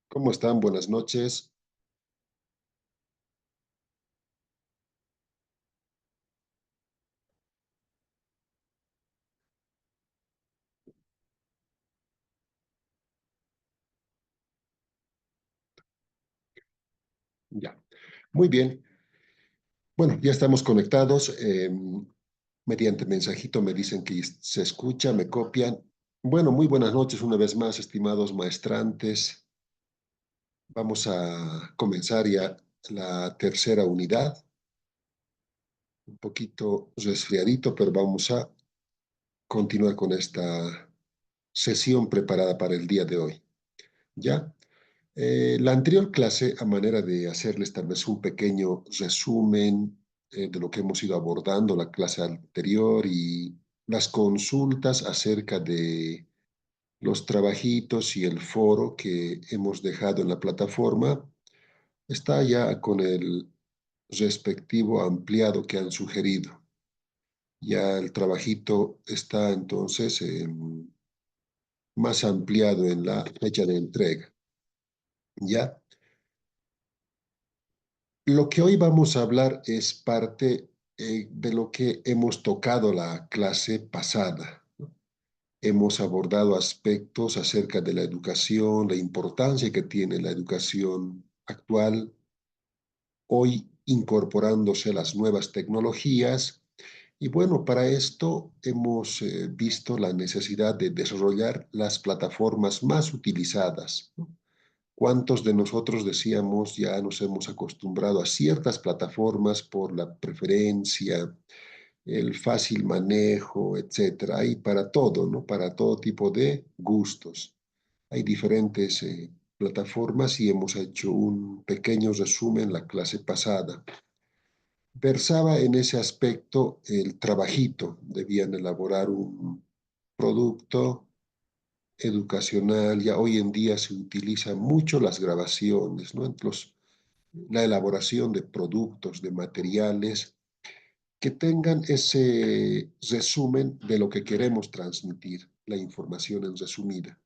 ¿Cómo están? Buenas noches. Ya. Muy bien. Bueno, ya estamos conectados. Mediante mensajito me dicen que se escucha, me copian. Bueno, muy buenas noches una vez más, estimados maestrantes. Vamos a comenzar ya la tercera unidad. Un poquito resfriadito, pero vamos a continuar con esta sesión preparada para el día de hoy. ¿Ya? La anterior clase, a manera de hacerles tal vez un pequeño resumen de lo que hemos ido abordando la clase anterior y las consultas acerca de los trabajitos y el foro que hemos dejado en la plataforma, está ya con el respectivo ampliado que han sugerido. Ya el trabajito está entonces más ampliado en la fecha de entrega. ¿Ya? Lo que hoy vamos a hablar es parte de lo que hemos tocado la clase pasada. Hemos abordado aspectos acerca de la educación, la importancia que tiene la educación actual, hoy incorporándose las nuevas tecnologías. Y bueno, para esto hemos visto la necesidad de desarrollar las plataformas más utilizadas, ¿no? ¿Cuántos de nosotros decíamos ya nos hemos acostumbrado a ciertas plataformas por la preferencia, el fácil manejo, etcétera? Hay para todo, ¿no? Para todo tipo de gustos. Hay diferentes plataformas y hemos hecho un pequeño resumen la clase pasada. Versaba en ese aspecto el trabajito. Debían elaborar un producto educacional. Ya hoy en día se utilizan mucho las grabaciones, ¿no? La elaboración de productos, de materiales que tengan ese resumen de lo que queremos transmitir, la información en resumida.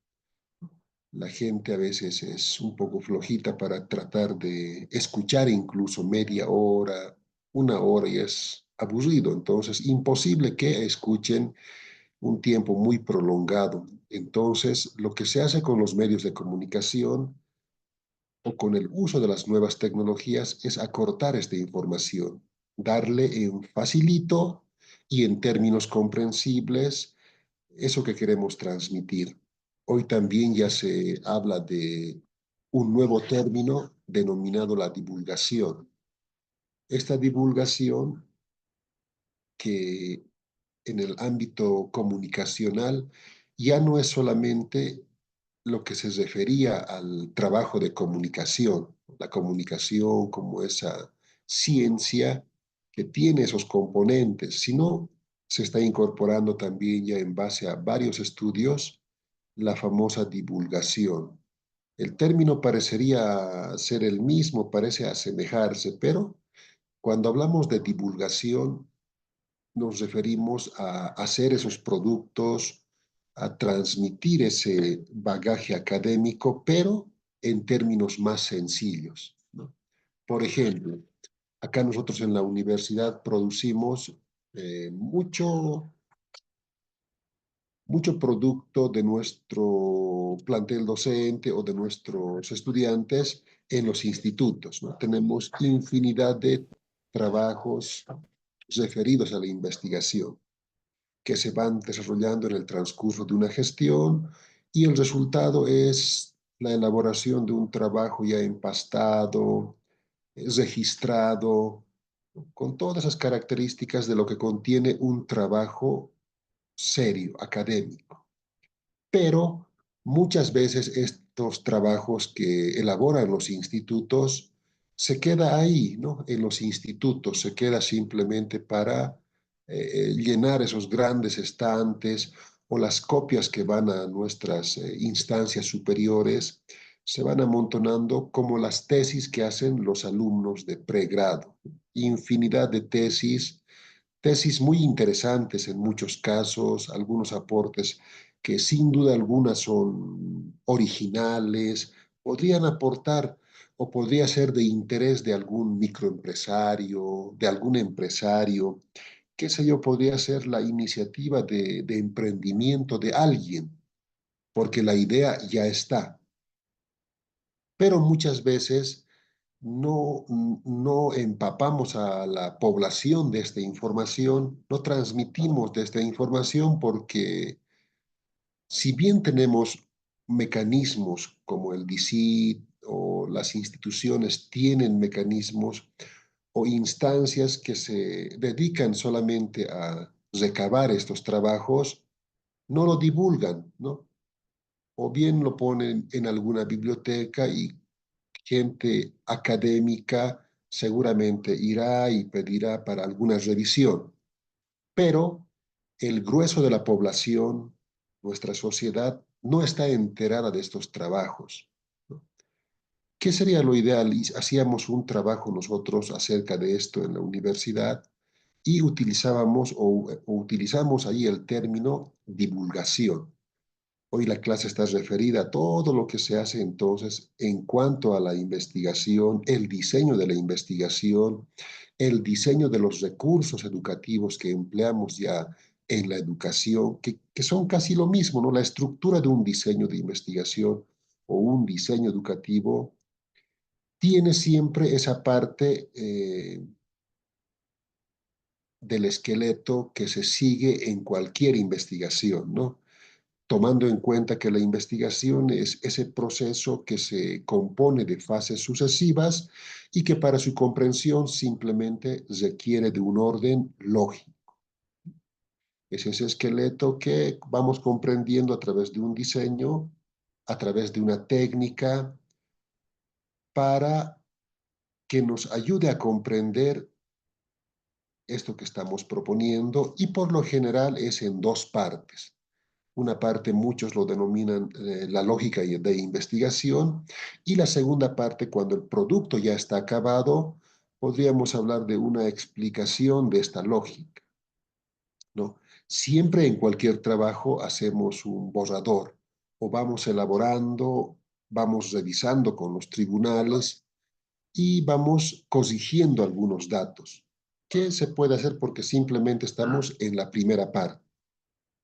La gente a veces es un poco flojita para tratar de escuchar incluso media hora, una hora y es aburrido, entonces imposible que escuchen un tiempo muy prolongado. Entonces, lo que se hace con los medios de comunicación o con el uso de las nuevas tecnologías es acortar esta información, darle en facilito y en términos comprensibles eso que queremos transmitir. Hoy también ya se habla de un nuevo término denominado la divulgación. Esta divulgación que en el ámbito comunicacional ya no es solamente lo que se refería al trabajo de comunicación, la comunicación como esa ciencia que tiene esos componentes, sino se está incorporando también ya en base a varios estudios la famosa divulgación. El término parecería ser el mismo, parece asemejarse, pero cuando hablamos de divulgación, nos referimos a hacer esos productos, a transmitir ese bagaje académico, pero en términos más sencillos, ¿no? Por ejemplo, acá nosotros en la universidad producimos mucho producto de nuestro plantel docente o de nuestros estudiantes en los institutos, ¿no? Tenemos infinidad de trabajos referidos a la investigación que se van desarrollando en el transcurso de una gestión y el resultado es la elaboración de un trabajo ya empastado, registrado, con todas esas características de lo que contiene un trabajo serio, académico. Pero muchas veces estos trabajos que elaboran los institutos se queda ahí, ¿no? En los institutos se queda simplemente para llenar esos grandes estantes o las copias que van a nuestras instancias superiores se van amontonando como las tesis que hacen los alumnos de pregrado. Infinidad de tesis muy interesantes en muchos casos, algunos aportes que sin duda alguna son originales, podrían aportar o podría ser de interés de algún microempresario, de algún empresario, qué sé yo, podría ser la iniciativa de emprendimiento de alguien, porque la idea ya está. Pero muchas veces no empapamos a la población de esta información, no transmitimos de esta información porque si bien tenemos mecanismos como el DICIT o las instituciones tienen mecanismos o instancias que se dedican solamente a recabar estos trabajos, no lo divulgan, ¿no? O bien lo ponen en alguna biblioteca y gente académica seguramente irá y pedirá para alguna revisión, pero el grueso de la población, nuestra sociedad, no está enterada de estos trabajos, ¿no? ¿Qué sería lo ideal? Y hacíamos un trabajo nosotros acerca de esto en la universidad y utilizábamos o utilizamos ahí el término divulgación. Hoy la clase está referida a todo lo que se hace entonces en cuanto a la investigación, el diseño de la investigación, el diseño de los recursos educativos que empleamos ya en la educación, que son casi lo mismo, ¿no? La estructura de un diseño de investigación o un diseño educativo tiene siempre esa parte del esqueleto que se sigue en cualquier investigación, ¿no? Tomando en cuenta que la investigación es ese proceso que se compone de fases sucesivas y que para su comprensión simplemente requiere de un orden lógico. Es ese esqueleto que vamos comprendiendo a través de un diseño, a través de una técnica, para que nos ayude a comprender esto que estamos proponiendo y por lo general es en dos partes. Una parte, muchos lo denominan la lógica de investigación, y la segunda parte, cuando el producto ya está acabado, podríamos hablar de una explicación de esta lógica, ¿no? Siempre en cualquier trabajo hacemos un borrador o vamos elaborando, vamos revisando con los tribunales y vamos corrigiendo algunos datos. ¿Qué se puede hacer? Porque simplemente estamos en la primera parte.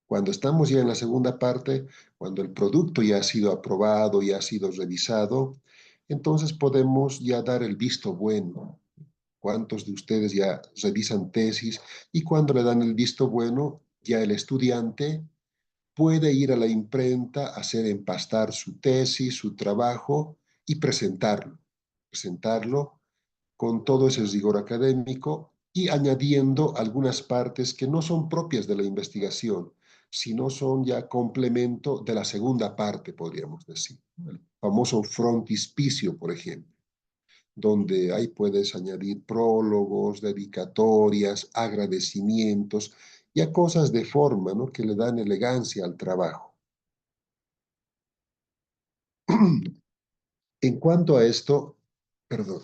Cuando estamos ya en la segunda parte, cuando el producto ya ha sido aprobado, ya ha sido revisado, entonces podemos ya dar el visto bueno. ¿Cuántos de ustedes ya revisan tesis? Y cuando le dan el visto bueno, ya el estudiante puede ir a la imprenta, hacer empastar su tesis, su trabajo y presentarlo. Presentarlo con todo ese rigor académico y añadiendo algunas partes que no son propias de la investigación, sino son ya complemento de la segunda parte, podríamos decir. El famoso frontispicio, por ejemplo, donde ahí puedes añadir prólogos, dedicatorias, agradecimientos, ya cosas de forma, ¿no? Que le dan elegancia al trabajo. En cuanto a esto, perdón,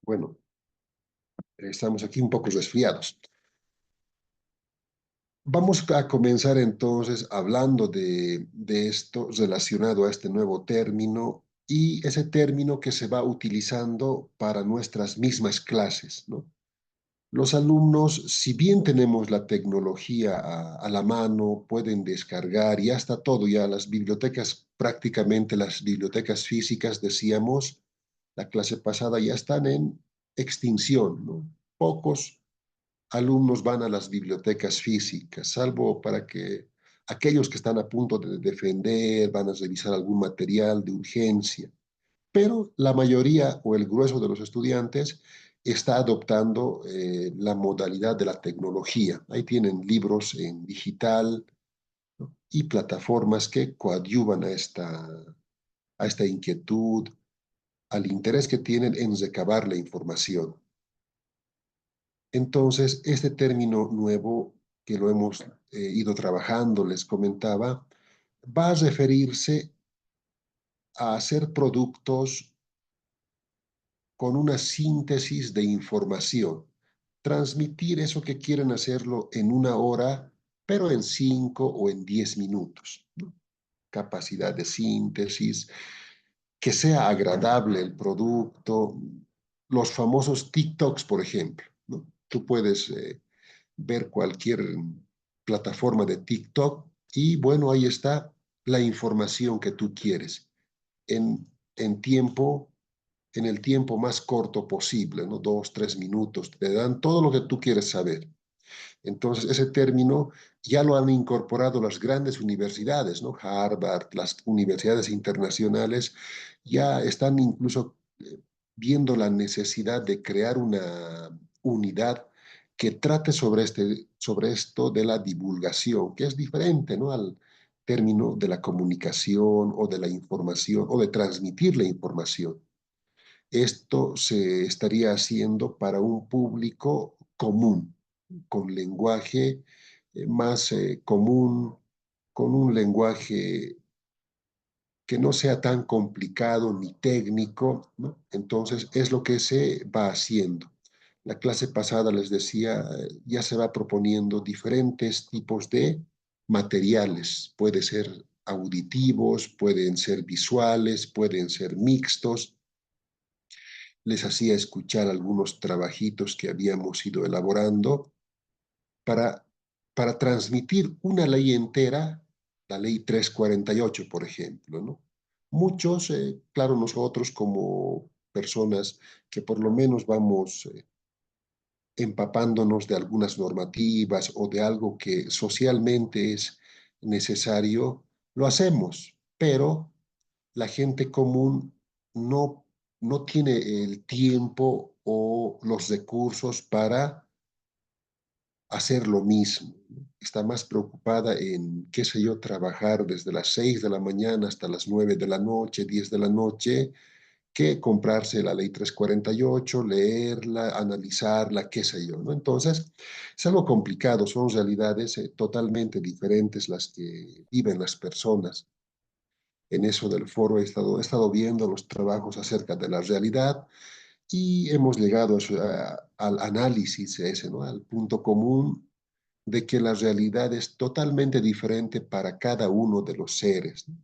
bueno, estamos aquí un poco resfriados. Vamos a comenzar entonces hablando de esto relacionado a este nuevo término y ese término que se va utilizando para nuestras mismas clases, ¿no? Los alumnos, si bien tenemos la tecnología a la mano, pueden descargar y hasta todo, ya las bibliotecas, prácticamente las bibliotecas físicas, decíamos, la clase pasada ya están en extinción, ¿no? Pocos alumnos van a las bibliotecas físicas, salvo para que aquellos que están a punto de defender, van a revisar algún material de urgencia. Pero la mayoría o el grueso de los estudiantes está adoptando la modalidad de la tecnología. Ahí tienen libros en digital, ¿no? Y plataformas que coadyuvan a esta inquietud, al interés que tienen en recabar la información. Entonces, este término nuevo que lo hemos ido trabajando, les comentaba, va a referirse a hacer productos con una síntesis de información, transmitir eso que quieren hacerlo en una hora, pero en 5 o en 10 minutos, ¿no? Capacidad de síntesis, que sea agradable el producto, los famosos TikToks, por ejemplo, ¿no? Tú puedes ver cualquier plataforma de TikTok y bueno, ahí está la información que tú quieres en, en tiempo, en el tiempo más corto posible, ¿no? 2, 3 minutos, te dan todo lo que tú quieres saber. Entonces, ese término ya lo han incorporado las grandes universidades, ¿no? Harvard, las universidades internacionales, ya están incluso viendo la necesidad de crear una unidad que trate sobre esto de la divulgación, que es diferente, ¿no? Al término de la comunicación o de la información o de transmitir la información. Esto se estaría haciendo para un público común, con lenguaje más común, con un lenguaje que no sea tan complicado ni técnico, ¿no? Entonces, es lo que se va haciendo. La clase pasada les decía, ya se va proponiendo diferentes tipos de materiales. Puede ser auditivos, pueden ser visuales, pueden ser mixtos. Les hacía escuchar algunos trabajitos que habíamos ido elaborando para, para transmitir una ley entera, la ley 348, por ejemplo, ¿no? Muchos, claro, nosotros como personas que por lo menos vamos empapándonos de algunas normativas o de algo que socialmente es necesario, lo hacemos, pero la gente común no, no tiene el tiempo o los recursos para hacer lo mismo. Está más preocupada en, qué sé yo, trabajar desde las 6 de la mañana hasta las 9 de la noche, 10 de la noche, que comprarse la ley 348, leerla, analizarla, qué sé yo, ¿no? Entonces, es algo complicado, son realidades totalmente diferentes las que viven las personas. En eso del foro he estado viendo los trabajos acerca de la realidad y hemos llegado al análisis ese, ¿no? Al punto común de que la realidad es totalmente diferente para cada uno de los seres, ¿no?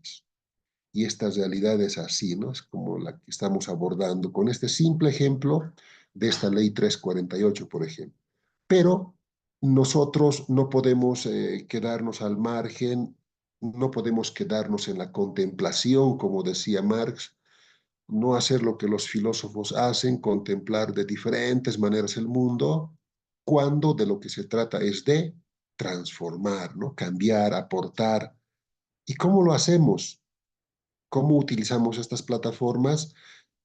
Y esta realidad es así, ¿no? Es como la que estamos abordando con este simple ejemplo de esta ley 348, por ejemplo. Pero nosotros no podemos quedarnos al margen, no podemos quedarnos en la contemplación, como decía Marx, no hacer lo que los filósofos hacen, contemplar de diferentes maneras el mundo, cuando de lo que se trata es de transformar, ¿no? Cambiar, aportar. ¿Y cómo lo hacemos? ¿Cómo utilizamos estas plataformas?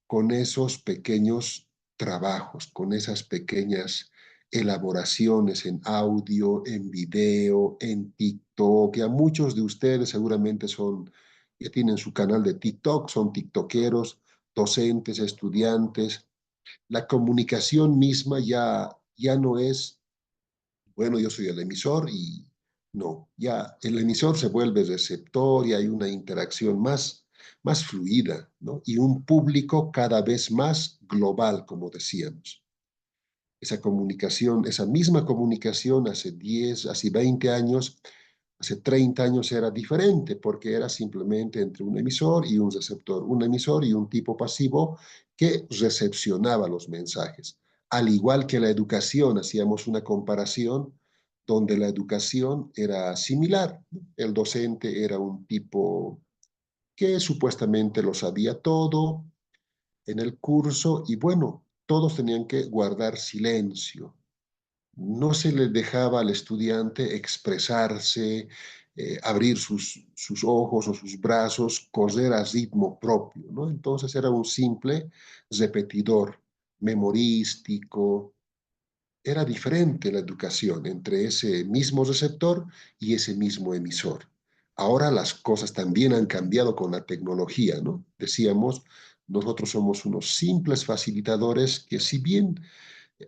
Con esos pequeños trabajos, con esas pequeñas elaboraciones en audio, en video, en TikTok. Ya muchos de ustedes seguramente ya tienen su canal de TikTok, son tiktokeros, docentes, estudiantes. La comunicación misma ya no es, bueno, yo soy el emisor y no, ya el emisor se vuelve receptor y hay una interacción más fluida, ¿no? Y un público cada vez más global, como decíamos. Esa comunicación, esa misma comunicación hace 10, hace 20 años, hace 30 años era diferente porque era simplemente entre un emisor y un receptor, un emisor y un tipo pasivo que recepcionaba los mensajes. Al igual que la educación, hacíamos una comparación donde la educación era similar. El docente era un tipo que supuestamente lo sabía todo en el curso y bueno, todos tenían que guardar silencio. No se le dejaba al estudiante expresarse, abrir sus ojos o sus brazos, correr a ritmo propio, ¿no? Entonces era un simple repetidor memorístico. Era diferente la educación entre ese mismo receptor y ese mismo emisor. Ahora las cosas también han cambiado con la tecnología, ¿no? Decíamos, nosotros somos unos simples facilitadores que si bien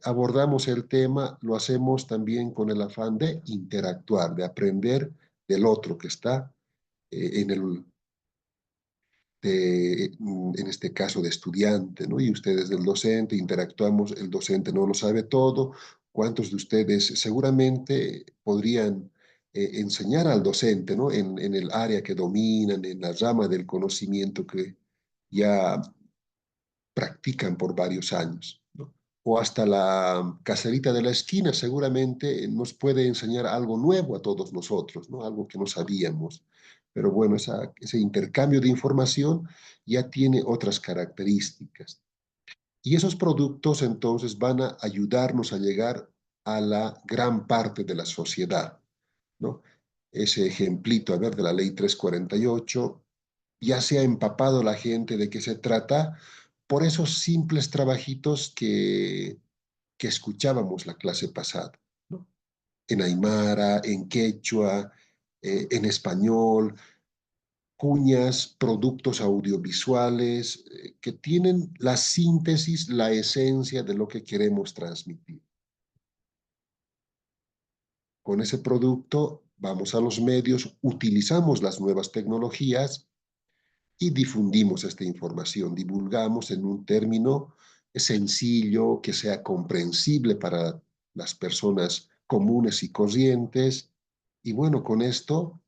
abordamos el tema, lo hacemos también con el afán de interactuar, de aprender del otro que está en en este caso de estudiante, ¿no? Y ustedes del docente, interactuamos, el docente no lo sabe todo. ¿Cuántos de ustedes seguramente podrían enseñar al docente, ¿no? En el área que dominan, en la rama del conocimiento que ya practican por varios años, ¿no? O hasta la caserita de la esquina seguramente nos puede enseñar algo nuevo a todos nosotros, ¿no? Algo que no sabíamos. Pero bueno, ese intercambio de información ya tiene otras características. Y esos productos entonces van a ayudarnos a llegar a la gran parte de la sociedad, ¿no? Ese ejemplito, a ver, de la ley 348 ya se ha empapado la gente de qué se trata por esos simples trabajitos que escuchábamos la clase pasada, ¿no? En aymara, en quechua, en español, cuñas, productos audiovisuales que tienen la síntesis, la esencia de lo que queremos transmitir. Con ese producto vamos a los medios, utilizamos las nuevas tecnologías y difundimos esta información, divulgamos en un término sencillo, que sea comprensible para las personas comunes y corrientes. Y bueno, con esto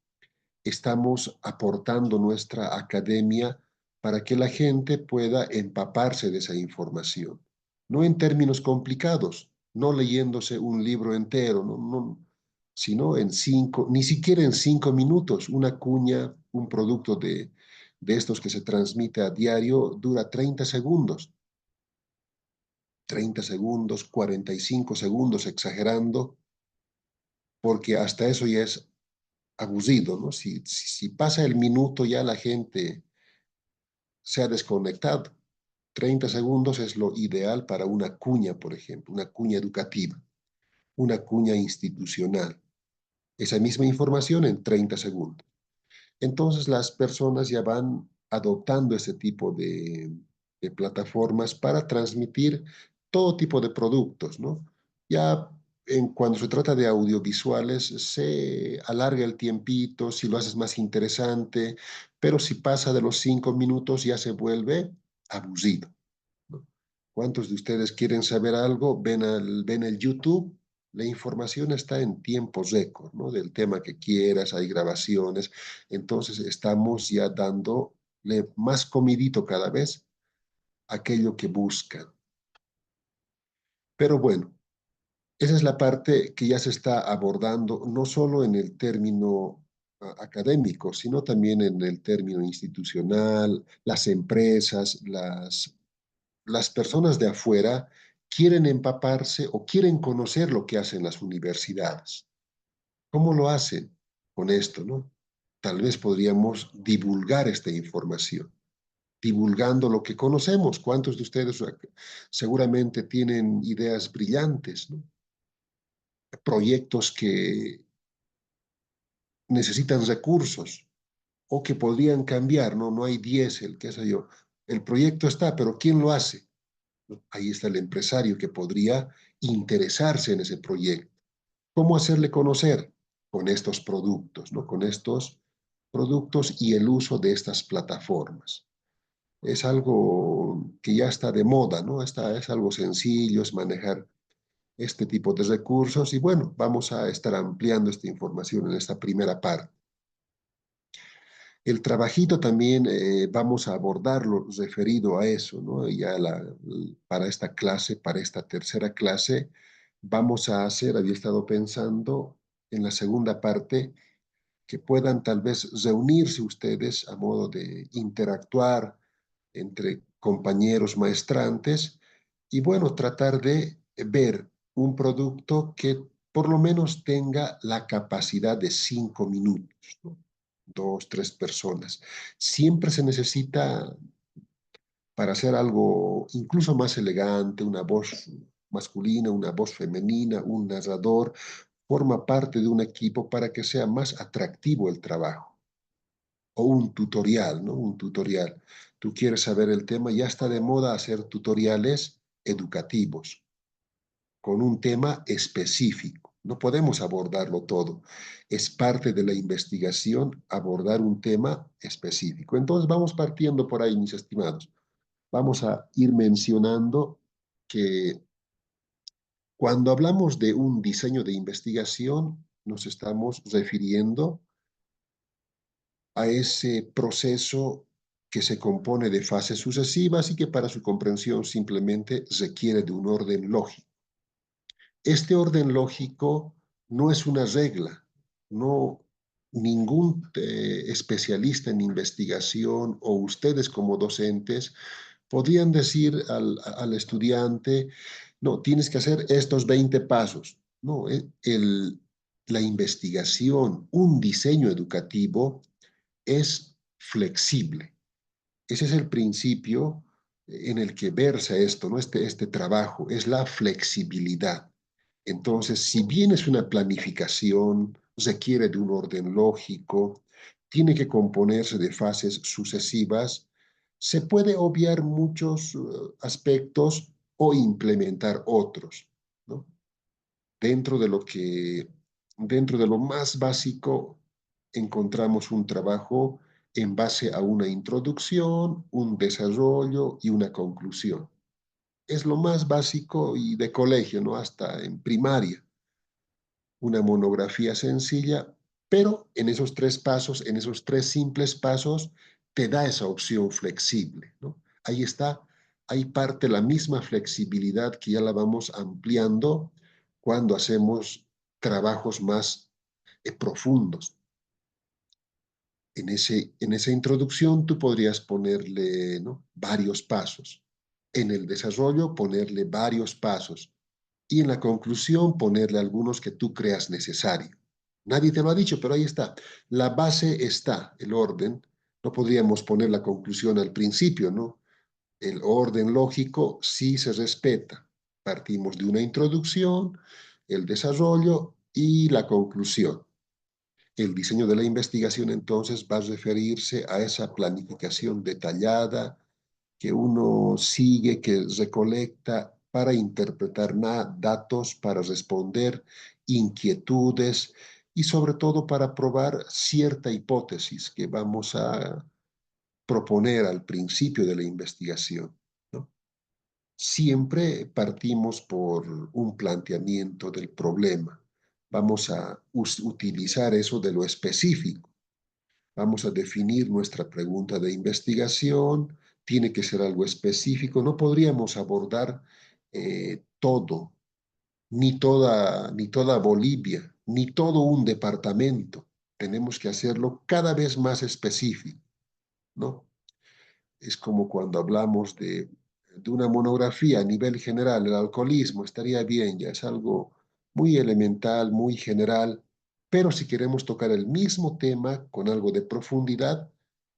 estamos aportando nuestra academia para que la gente pueda empaparse de esa información. No en términos complicados, no leyéndose un libro entero, sino en 5, ni siquiera en 5 minutos. Una cuña, un producto de estos que se transmite a diario, dura 30 segundos. 30 segundos, 45 segundos, exagerando, porque hasta eso ya es aburrido, ¿no? Si pasa el minuto ya la gente se ha desconectado. 30 segundos es lo ideal para una cuña, por ejemplo, una cuña educativa, una cuña institucional. Esa misma información en 30 segundos. Entonces las personas ya van adoptando ese tipo de plataformas para transmitir todo tipo de productos, ¿no? Ya cuando se trata de audiovisuales, se alarga el tiempito, si lo haces más interesante, pero si pasa de los 5 minutos ya se vuelve aburrido, ¿no? ¿Cuántos de ustedes quieren saber algo? Ven el YouTube, la información está en tiempo récord, ¿no? Del tema que quieras, hay grabaciones. Entonces estamos ya dándole más comidito cada vez a aquello que buscan. Pero bueno, esa es la parte que ya se está abordando, no solo en el término académico, sino también en el término institucional, las empresas, las personas de afuera quieren empaparse o quieren conocer lo que hacen las universidades. ¿Cómo lo hacen? Con esto, ¿no? Tal vez podríamos divulgar esta información, divulgando lo que conocemos. ¿Cuántos de ustedes seguramente tienen ideas brillantes, ¿no? Proyectos que necesitan recursos o que podrían cambiar, ¿no? No hay diésel, qué sé yo. El proyecto está, pero ¿quién lo hace? Ahí está el empresario que podría interesarse en ese proyecto. ¿Cómo hacerle conocer? Con estos productos, ¿no? Con estos productos y el uso de estas plataformas. Es algo que ya está de moda, ¿no? Es algo sencillo, es manejar este tipo de recursos y bueno, vamos a estar ampliando esta información en esta primera parte. El trabajito también vamos a abordarlo referido a eso, ¿no? Para esta clase, para esta tercera clase, vamos a hacer, había estado pensando en la segunda parte, que puedan tal vez reunirse ustedes a modo de interactuar entre compañeros maestrantes y bueno, tratar de ver un producto que por lo menos tenga la capacidad de 5 minutos, ¿no? Dos, tres personas. Siempre se necesita para hacer algo incluso más elegante, una voz masculina, una voz femenina, un narrador, forma parte de un equipo para que sea más atractivo el trabajo. O un tutorial, ¿no? Un tutorial. Tú quieres saber el tema, ya está de moda hacer tutoriales educativos con un tema específico. No podemos abordarlo todo. Es parte de la investigación abordar un tema específico. Entonces vamos partiendo por ahí, mis estimados. Vamos a ir mencionando que cuando hablamos de un diseño de investigación, nos estamos refiriendo a ese proceso que se compone de fases sucesivas y que para su comprensión simplemente requiere de un orden lógico. Este orden lógico no es una regla, no ningún especialista en investigación o ustedes como docentes podrían decir al estudiante, no, tienes que hacer estos 20 pasos. No, la investigación, un diseño educativo es flexible. Ese es el principio en el que versa esto, ¿no? Este trabajo, es la flexibilidad. Entonces, si bien es una planificación, requiere de un orden lógico, tiene que componerse de fases sucesivas, se puede obviar muchos aspectos o implementar otros, ¿no? Dentro de lo que, dentro de lo más básico, encontramos un trabajo en base a una introducción, un desarrollo y una conclusión. Es lo más básico y de colegio, ¿no? Hasta en primaria, una monografía sencilla, pero en esos tres pasos, en esos tres simples pasos, te da esa opción flexible, ¿no? Ahí está, ahí parte la misma flexibilidad que ya la vamos ampliando cuando hacemos trabajos más profundos. En esa introducción tú podrías ponerle, ¿no?, varios pasos. En el desarrollo ponerle varios pasos. Y en la conclusión ponerle algunos que tú creas necesario. Nadie te lo ha dicho, pero ahí está. La base está, el orden. No podríamos poner la conclusión al principio, ¿no? El orden lógico sí se respeta. Partimos de una introducción, el desarrollo y la conclusión. El diseño de la investigación entonces va a referirse a esa planificación detallada que uno sigue, que recolecta para interpretar datos, para responder inquietudes y sobre todo para probar cierta hipótesis que vamos a proponer al principio de la investigación, ¿no? Siempre partimos por un planteamiento del problema. Vamos a utilizar eso de lo específico. Vamos a definir nuestra pregunta de investigación. Tiene que ser algo específico. No podríamos abordar todo, ni toda Bolivia, ni todo un departamento. Tenemos que hacerlo cada vez más específico, ¿no? Es como cuando hablamos de una monografía a nivel general, el alcoholismo estaría bien, ya es algo muy elemental, muy general, pero si queremos tocar el mismo tema con algo de profundidad,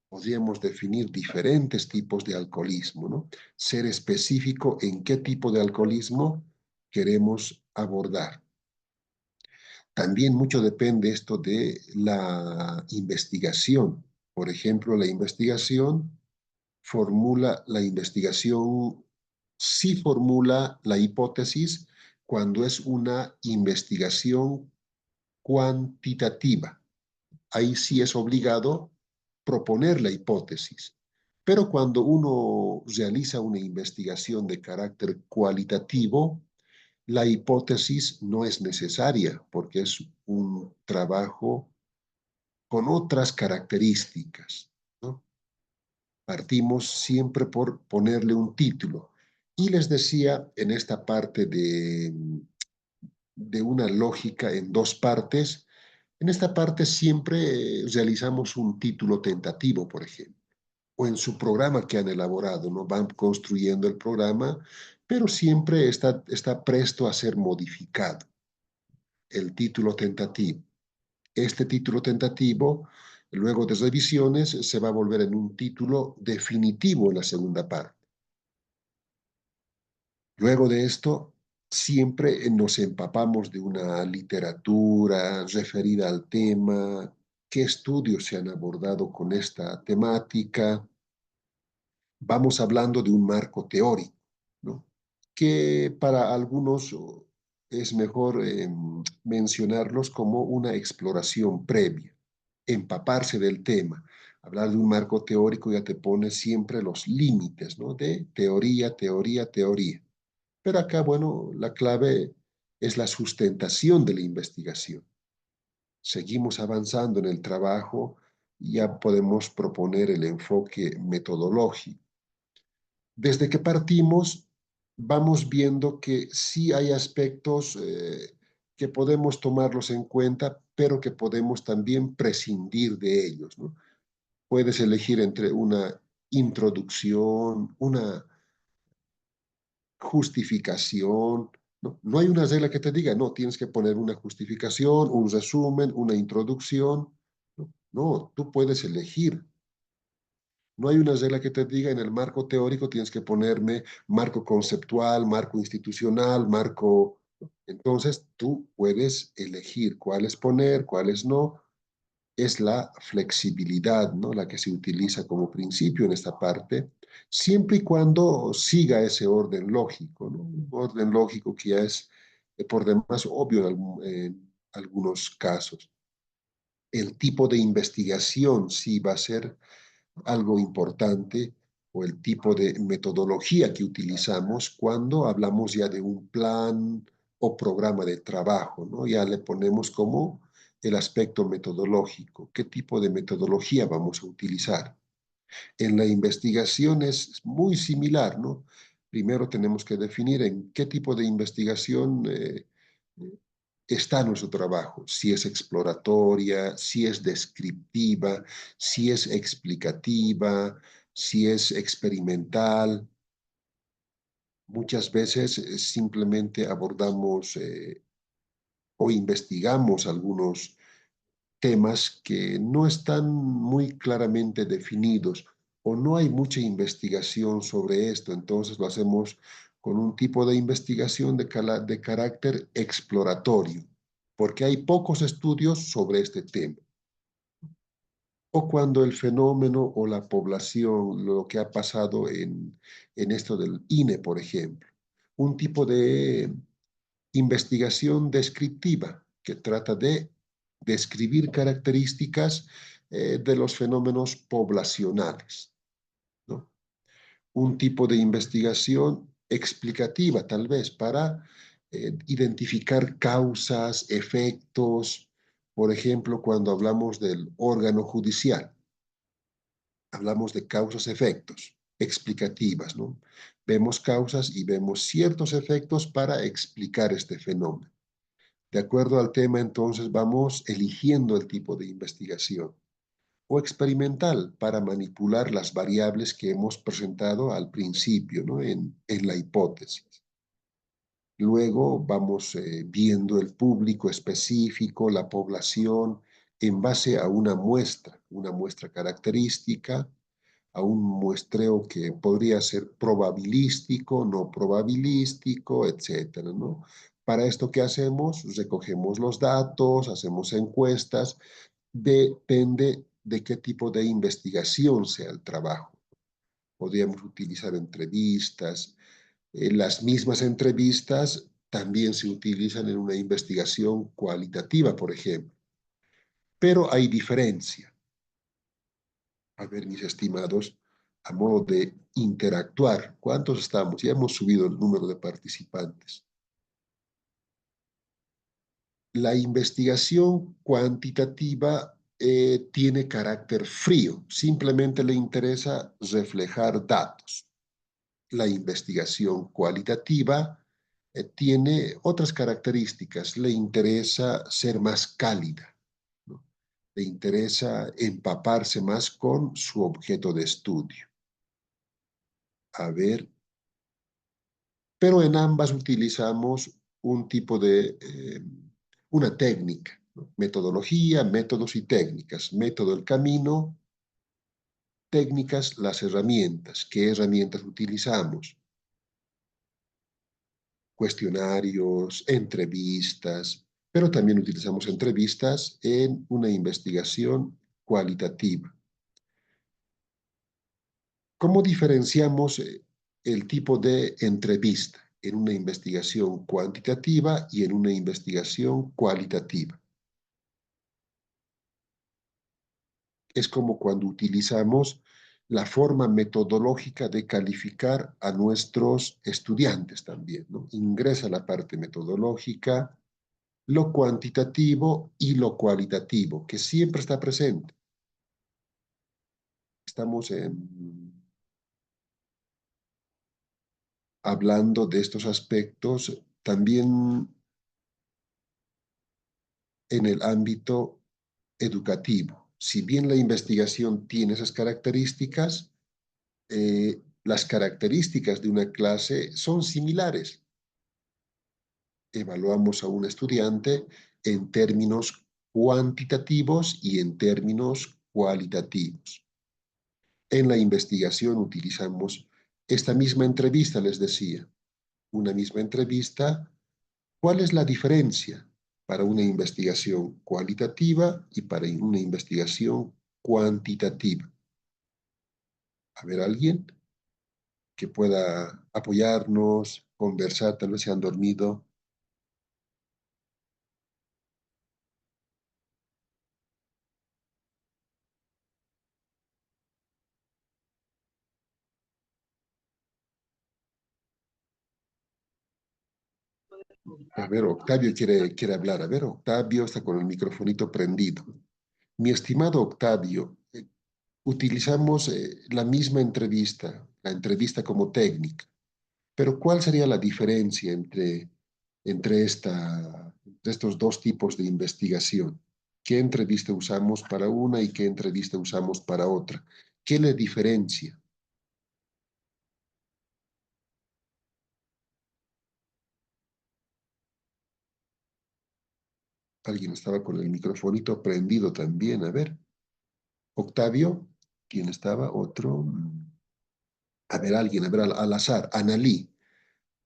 podríamos definir diferentes tipos de alcoholismo, ¿no? Ser específico en qué tipo de alcoholismo queremos abordar. También mucho depende esto de la investigación. Por ejemplo, la investigación sí formula la hipótesis cuando es una investigación cuantitativa. Ahí sí es obligado proponer la hipótesis. Pero cuando uno realiza una investigación de carácter cualitativo, la hipótesis no es necesaria porque es un trabajo con otras características, ¿no? Partimos siempre por ponerle un título. Y les decía en esta parte de una lógica en dos partes, en esta parte siempre realizamos un título tentativo, por ejemplo, o en su programa que han elaborado, ¿no? Van construyendo el programa, pero siempre está presto a ser modificado el título tentativo. Este título tentativo, luego de revisiones, se va a volver en un título definitivo en la segunda parte. Luego de esto, siempre nos empapamos de una literatura referida al tema, qué estudios se han abordado con esta temática. Vamos hablando de un marco teórico, ¿no?, que para algunos es mejor mencionarlos como una exploración previa, empaparse del tema. Hablar de un marco teórico ya te pone siempre los límites, ¿no? De teoría, teoría, teoría. Pero acá, bueno, la clave es la sustentación de la investigación. Seguimos avanzando en el trabajo, ya podemos proponer el enfoque metodológico. Desde que partimos, vamos viendo que sí hay aspectos que podemos tomarlos en cuenta, pero que podemos también prescindir de ellos, ¿no? Puedes elegir entre una introducción, una justificación. No, no hay una regla que te diga, no, tienes que poner una justificación, un resumen, una introducción. No, no, tú puedes elegir. No hay una regla que te diga en el marco teórico tienes que ponerme marco conceptual, marco institucional, marco... Entonces tú puedes elegir cuáles poner, cuáles no. Es la flexibilidad, ¿no? La que se utiliza como principio en esta parte, siempre y cuando siga ese orden lógico, ¿no? Un orden lógico que ya es por demás obvio en algunos casos. El tipo de investigación sí va a ser algo importante o el tipo de metodología que utilizamos cuando hablamos ya de un plan o programa de trabajo, ¿no? Ya le ponemos como el aspecto metodológico, qué tipo de metodología vamos a utilizar. En la investigación es muy similar, ¿no? Primero tenemos que definir en qué tipo de investigación está nuestro trabajo, si es exploratoria, si es descriptiva, si es explicativa, si es experimental. Muchas veces simplemente abordamos o investigamos algunos temas que no están muy claramente definidos o no hay mucha investigación sobre esto, entonces lo hacemos con un tipo de investigación de carácter exploratorio, porque hay pocos estudios sobre este tema. O cuando el fenómeno o la población, lo que ha pasado en esto del INE, por ejemplo, un tipo de investigación descriptiva que trata de describir características de los fenómenos poblacionales, ¿no? Un tipo de investigación explicativa, tal vez, para identificar causas, efectos, por ejemplo, cuando hablamos del órgano judicial, hablamos de causas-efectos explicativas, ¿no? Vemos causas y vemos ciertos efectos para explicar este fenómeno. De acuerdo al tema, entonces vamos eligiendo el tipo de investigación o experimental para manipular las variables que hemos presentado al principio, ¿no? En la hipótesis. Luego vamos viendo el público específico, la población, en base a una muestra característica, a un muestreo que podría ser probabilístico, no probabilístico, etcétera, ¿no? Para esto, ¿qué hacemos? Recogemos los datos, hacemos encuestas, depende de qué tipo de investigación sea el trabajo. Podríamos utilizar entrevistas. Las mismas entrevistas también se utilizan en una investigación cualitativa, por ejemplo. Pero hay diferencia. A ver, mis estimados, a modo de interactuar, ¿cuántos estamos? Ya hemos subido el número de participantes. La investigación cuantitativa tiene carácter frío, simplemente le interesa reflejar datos. La investigación cualitativa tiene otras características, le interesa ser más cálida, ¿no? Le interesa empaparse más con su objeto de estudio. A ver, pero en ambas utilizamos un tipo de, una técnica, ¿no? Metodología, métodos y técnicas. Método, el camino, técnicas, las herramientas. ¿Qué herramientas utilizamos? Cuestionarios, entrevistas, pero también utilizamos entrevistas en una investigación cualitativa. ¿Cómo diferenciamos el tipo de entrevista? en una investigación cuantitativa y en una investigación cualitativa. Es como cuando utilizamos la forma metodológica de calificar a nuestros estudiantes también, ¿no? Ingresa la parte metodológica, lo cuantitativo y lo cualitativo, que siempre está presente. Estamos hablando de estos aspectos también en el ámbito educativo. Si bien la investigación tiene esas características, las características de una clase son similares. Evaluamos a un estudiante en términos cuantitativos y en términos cualitativos. En la investigación utilizamos esta misma entrevista, les decía, una misma entrevista. ¿Cuál es la diferencia para una investigación cualitativa y para una investigación cuantitativa? A ver, alguien que pueda apoyarnos, conversar, tal vez se han dormido. A ver, Octavio quiere hablar. A ver, Octavio está con el microfonito prendido. Mi estimado Octavio, utilizamos la misma entrevista, la entrevista como técnica, pero ¿cuál sería la diferencia entre estos dos tipos de investigación? ¿Qué entrevista usamos para una y qué entrevista usamos para otra? ¿Qué le diferencia? Alguien estaba con el microfonito prendido también. A ver, Octavio, ¿quién estaba? Otro. A ver, alguien, a ver, al azar. Analí.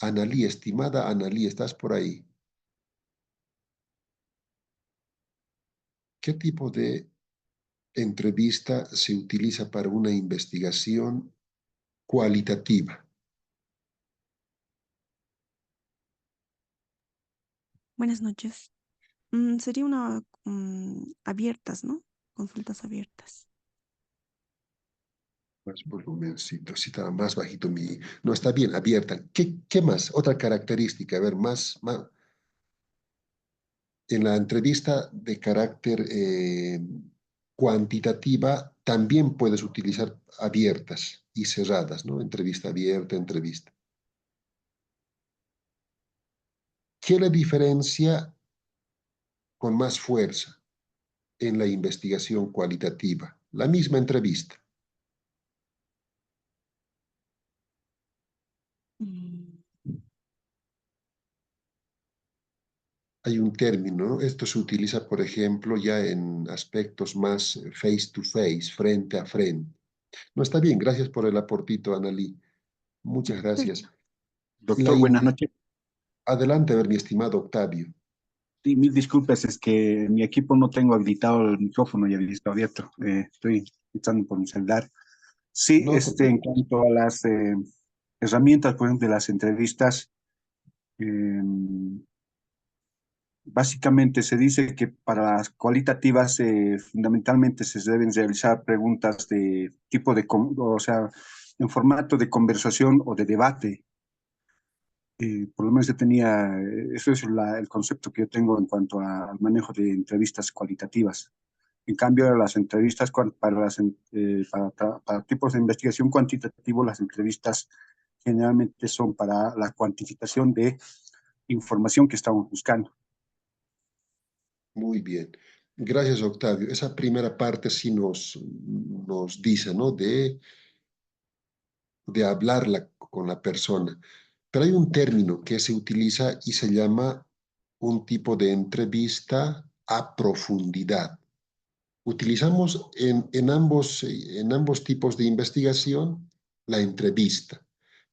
Analí, estimada Analí, ¿estás por ahí? ¿Qué tipo de entrevista se utiliza para una investigación cualitativa? Buenas noches. Sería una abiertas, ¿no? Consultas abiertas. Más volumencito, si estaba más bajito mi... No, está bien, abierta. ¿Qué más? Otra característica, a ver, más. En la entrevista de carácter cuantitativa también puedes utilizar abiertas y cerradas, ¿no? Entrevista abierta, entrevista. ¿Qué le diferencia con más fuerza en la investigación cualitativa? La misma entrevista. Mm, Hay un término, ¿no? Esto se utiliza, por ejemplo, ya en aspectos más face to face, frente a frente. No, está bien, gracias por el aportito, Analí. Muchas gracias. Perfecto. La Doctor, in- buenas noches. Adelante, a ver, mi estimado Octavio. Sí, mil disculpas, es que mi equipo no tengo habilitado el micrófono y el disco abierto. Estoy estando por mi celular. Sí, No te en preocupes. cuanto a las herramientas, por ejemplo, de las entrevistas, eh, básicamente se dice que para las cualitativas fundamentalmente se deben realizar preguntas de tipo o sea, en formato de conversación o de debate. Por lo menos yo tenía, eso es el concepto que yo tengo en cuanto al manejo de entrevistas cualitativas. En cambio, las entrevistas para tipos de investigación cuantitativo, las entrevistas generalmente son para la cuantificación de información que estamos buscando. Muy bien. Gracias, Octavio. Esa primera parte sí nos dice, ¿no? De hablar con la persona. Pero hay un término que se utiliza y se llama un tipo de entrevista a profundidad. Utilizamos en ambos tipos de investigación la entrevista,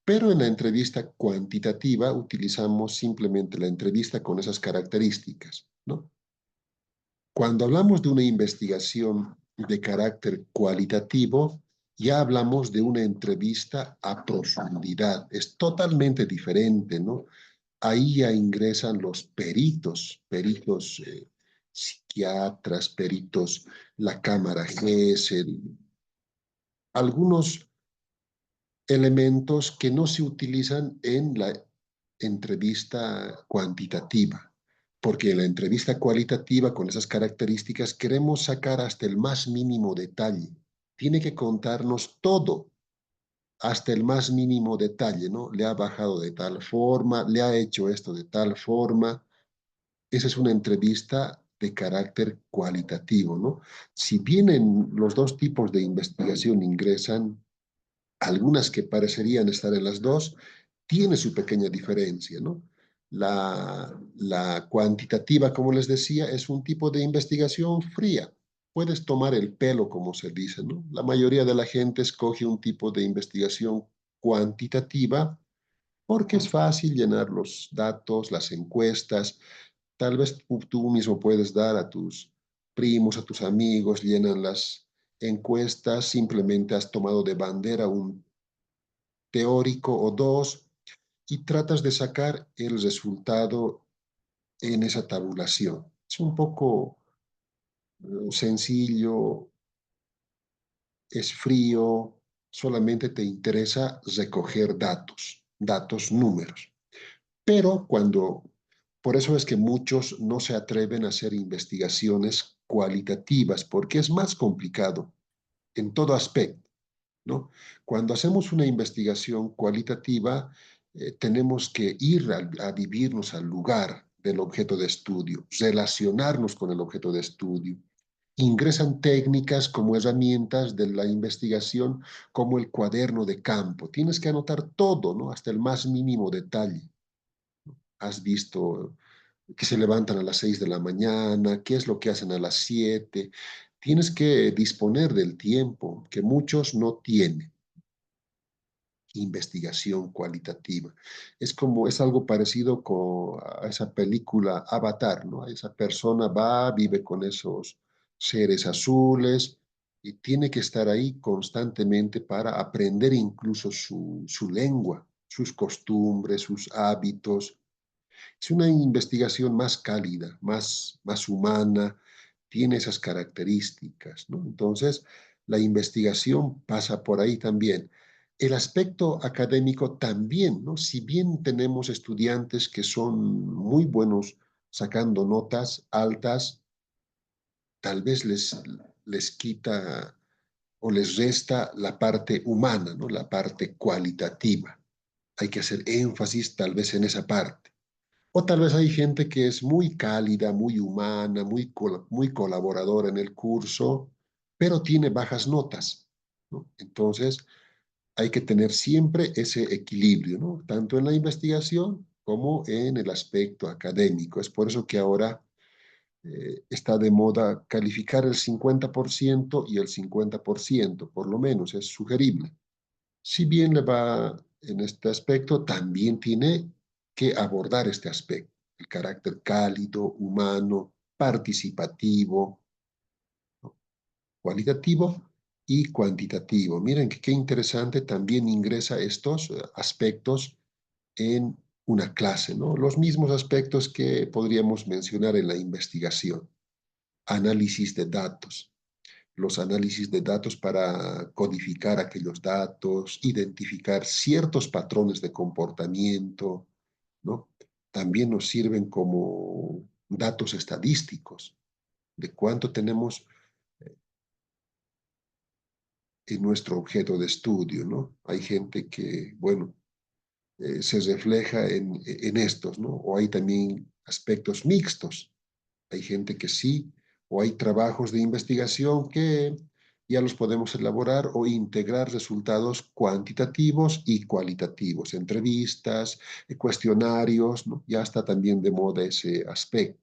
pero en la entrevista cuantitativa utilizamos simplemente la entrevista con esas características, ¿no? Cuando hablamos de una investigación de carácter cualitativo, ya hablamos de una entrevista a profundidad. Es totalmente diferente, ¿no? Ahí ya ingresan los peritos psiquiatras, peritos, la cámara GESEL, algunos elementos que no se utilizan en la entrevista cuantitativa, porque en la entrevista cualitativa con esas características queremos sacar hasta el más mínimo detalle. Tiene que contarnos todo, hasta el más mínimo detalle, ¿no? Le ha bajado de tal forma, le ha hecho esto de tal forma. Esa es una entrevista de carácter cualitativo, ¿no? Si bien en los dos tipos de investigación ingresan algunas que parecerían estar en las dos, tiene su pequeña diferencia, ¿no? La cuantitativa, como les decía, es un tipo de investigación fría. Puedes tomar el pelo, como se dice, ¿no? La mayoría de la gente escoge un tipo de investigación cuantitativa porque es fácil llenar los datos, las encuestas. Tal vez tú mismo puedes dar a tus primos, a tus amigos, llenan las encuestas, simplemente has tomado de bandera un teórico o dos y tratas de sacar el resultado en esa tabulación. Es un poco sencillo, es frío, solamente te interesa recoger datos, datos, números. Pero por eso es que muchos no se atreven a hacer investigaciones cualitativas, porque es más complicado en todo aspecto, ¿no? Cuando hacemos una investigación cualitativa, tenemos que ir a vivirnos al lugar del objeto de estudio, relacionarnos con el objeto de estudio. Ingresan técnicas como herramientas de la investigación, como el cuaderno de campo. Tienes que anotar todo, ¿no? Hasta el más mínimo detalle. Has visto que se levantan a las 6 de la mañana, qué es lo que hacen a las 7. Tienes que disponer del tiempo que muchos no tienen. Investigación cualitativa. Es algo parecido a esa película Avatar, ¿no? Esa persona va, vive con esos seres azules y tiene que estar ahí constantemente para aprender incluso su lengua, sus costumbres, sus hábitos. Es una investigación más cálida, más humana, tiene esas características, ¿no? Entonces, la investigación pasa por ahí también. El aspecto académico también, ¿no? Si bien tenemos estudiantes que son muy buenos sacando notas altas, tal vez les quita o les resta la parte humana, ¿no? La parte cualitativa. Hay que hacer énfasis tal vez en esa parte. O tal vez hay gente que es muy cálida, muy humana, muy colaboradora en el curso, pero tiene bajas notas, ¿no? Entonces, hay que tener siempre ese equilibrio, ¿no? Tanto en la investigación como en el aspecto académico. Es por eso que ahora está de moda calificar el 50% y el 50%, por lo menos, es sugerible. Si bien le va en este aspecto, también tiene que abordar este aspecto, el carácter cálido, humano, participativo, ¿no? Cualitativo y cuantitativo. Miren que qué interesante, también ingresa estos aspectos en una clase, ¿no? Los mismos aspectos que podríamos mencionar en la investigación. Análisis de datos, los análisis de datos para codificar aquellos datos, identificar ciertos patrones de comportamiento, ¿no? También nos sirven como datos estadísticos de cuánto tenemos en nuestro objeto de estudio, ¿no? Hay gente que, bueno, se refleja en estos, ¿no? O hay también aspectos mixtos. Hay gente que sí, o hay trabajos de investigación que ya los podemos elaborar o integrar resultados cuantitativos y cualitativos, entrevistas, cuestionarios, ¿no? Ya está también de moda ese aspecto.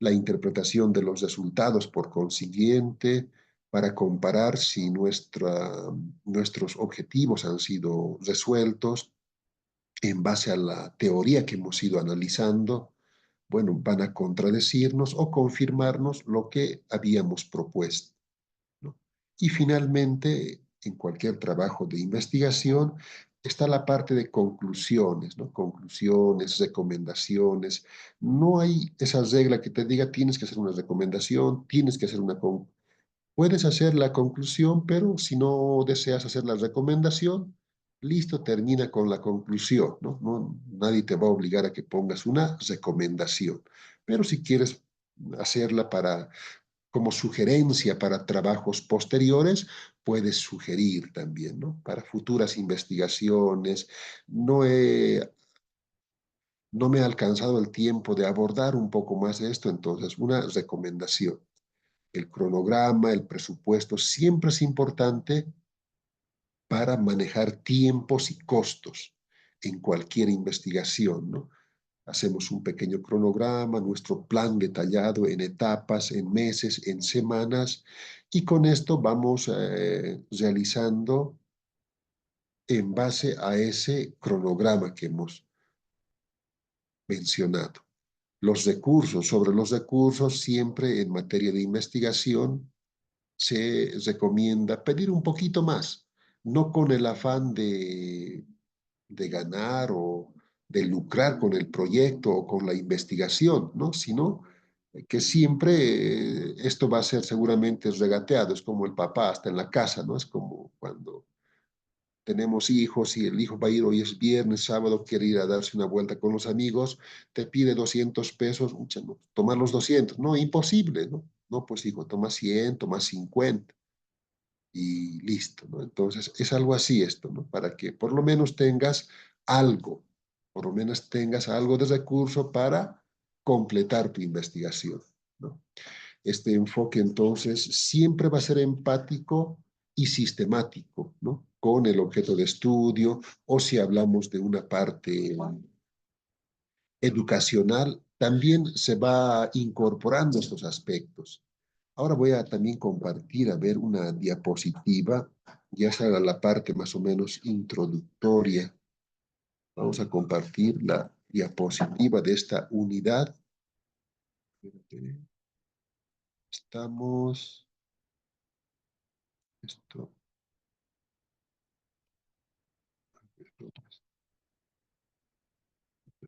La interpretación de los resultados, por consiguiente, para comparar si nuestros objetivos han sido resueltos en base a la teoría que hemos ido analizando, bueno, van a contradecirnos o confirmarnos lo que habíamos propuesto, ¿no? Y finalmente, en cualquier trabajo de investigación, está la parte de conclusiones, ¿no? Conclusiones, recomendaciones. No hay esa regla que te diga tienes que hacer una recomendación, tienes que hacer una conclusión. Puedes hacer la conclusión, pero si no deseas hacer la recomendación, listo, termina con la conclusión, ¿no? Nadie te va a obligar a que pongas una recomendación. Pero si quieres hacerla como sugerencia para trabajos posteriores, puedes sugerir también, ¿no? Para futuras investigaciones. No me ha alcanzado el tiempo de abordar un poco más esto, entonces una recomendación. El cronograma, el presupuesto, siempre es importante para manejar tiempos y costos en cualquier investigación, ¿no? Hacemos un pequeño cronograma, nuestro plan detallado en etapas, en meses, en semanas, y con esto vamos realizando en base a ese cronograma que hemos mencionado. Sobre los recursos, siempre en materia de investigación, se recomienda pedir un poquito más, no con el afán de ganar o de lucrar con el proyecto o con la investigación, ¿no? Sino que siempre esto va a ser seguramente regateado, es como el papá hasta en la casa, ¿no? Es como cuando tenemos hijos y el hijo va a ir hoy es viernes, sábado, quiere ir a darse una vuelta con los amigos, te pide 200 pesos, mucha, no, tomar los 200, no, imposible, ¿no? No, pues hijo, toma 100, toma 50 y listo, ¿no? Entonces, es algo así esto, ¿no? Para que por lo menos tengas algo, por lo menos tengas algo de recurso para completar tu investigación, ¿no? Este enfoque entonces siempre va a ser empático y sistemático, ¿no? Con el objeto de estudio o si hablamos de una parte educacional, también se va incorporando estos aspectos. Ahora voy a también compartir, a ver, una diapositiva. Ya será la parte más o menos introductoria. Vamos a compartir la diapositiva de esta unidad. Estamos... Esto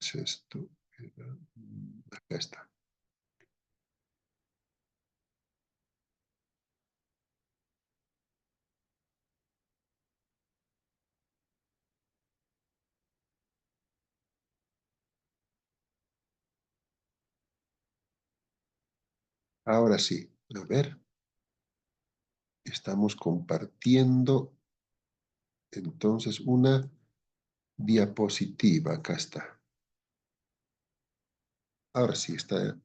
es esto. Acá está. Ahora sí, a ver. Estamos compartiendo entonces una diapositiva. Acá está. Ahora sí está.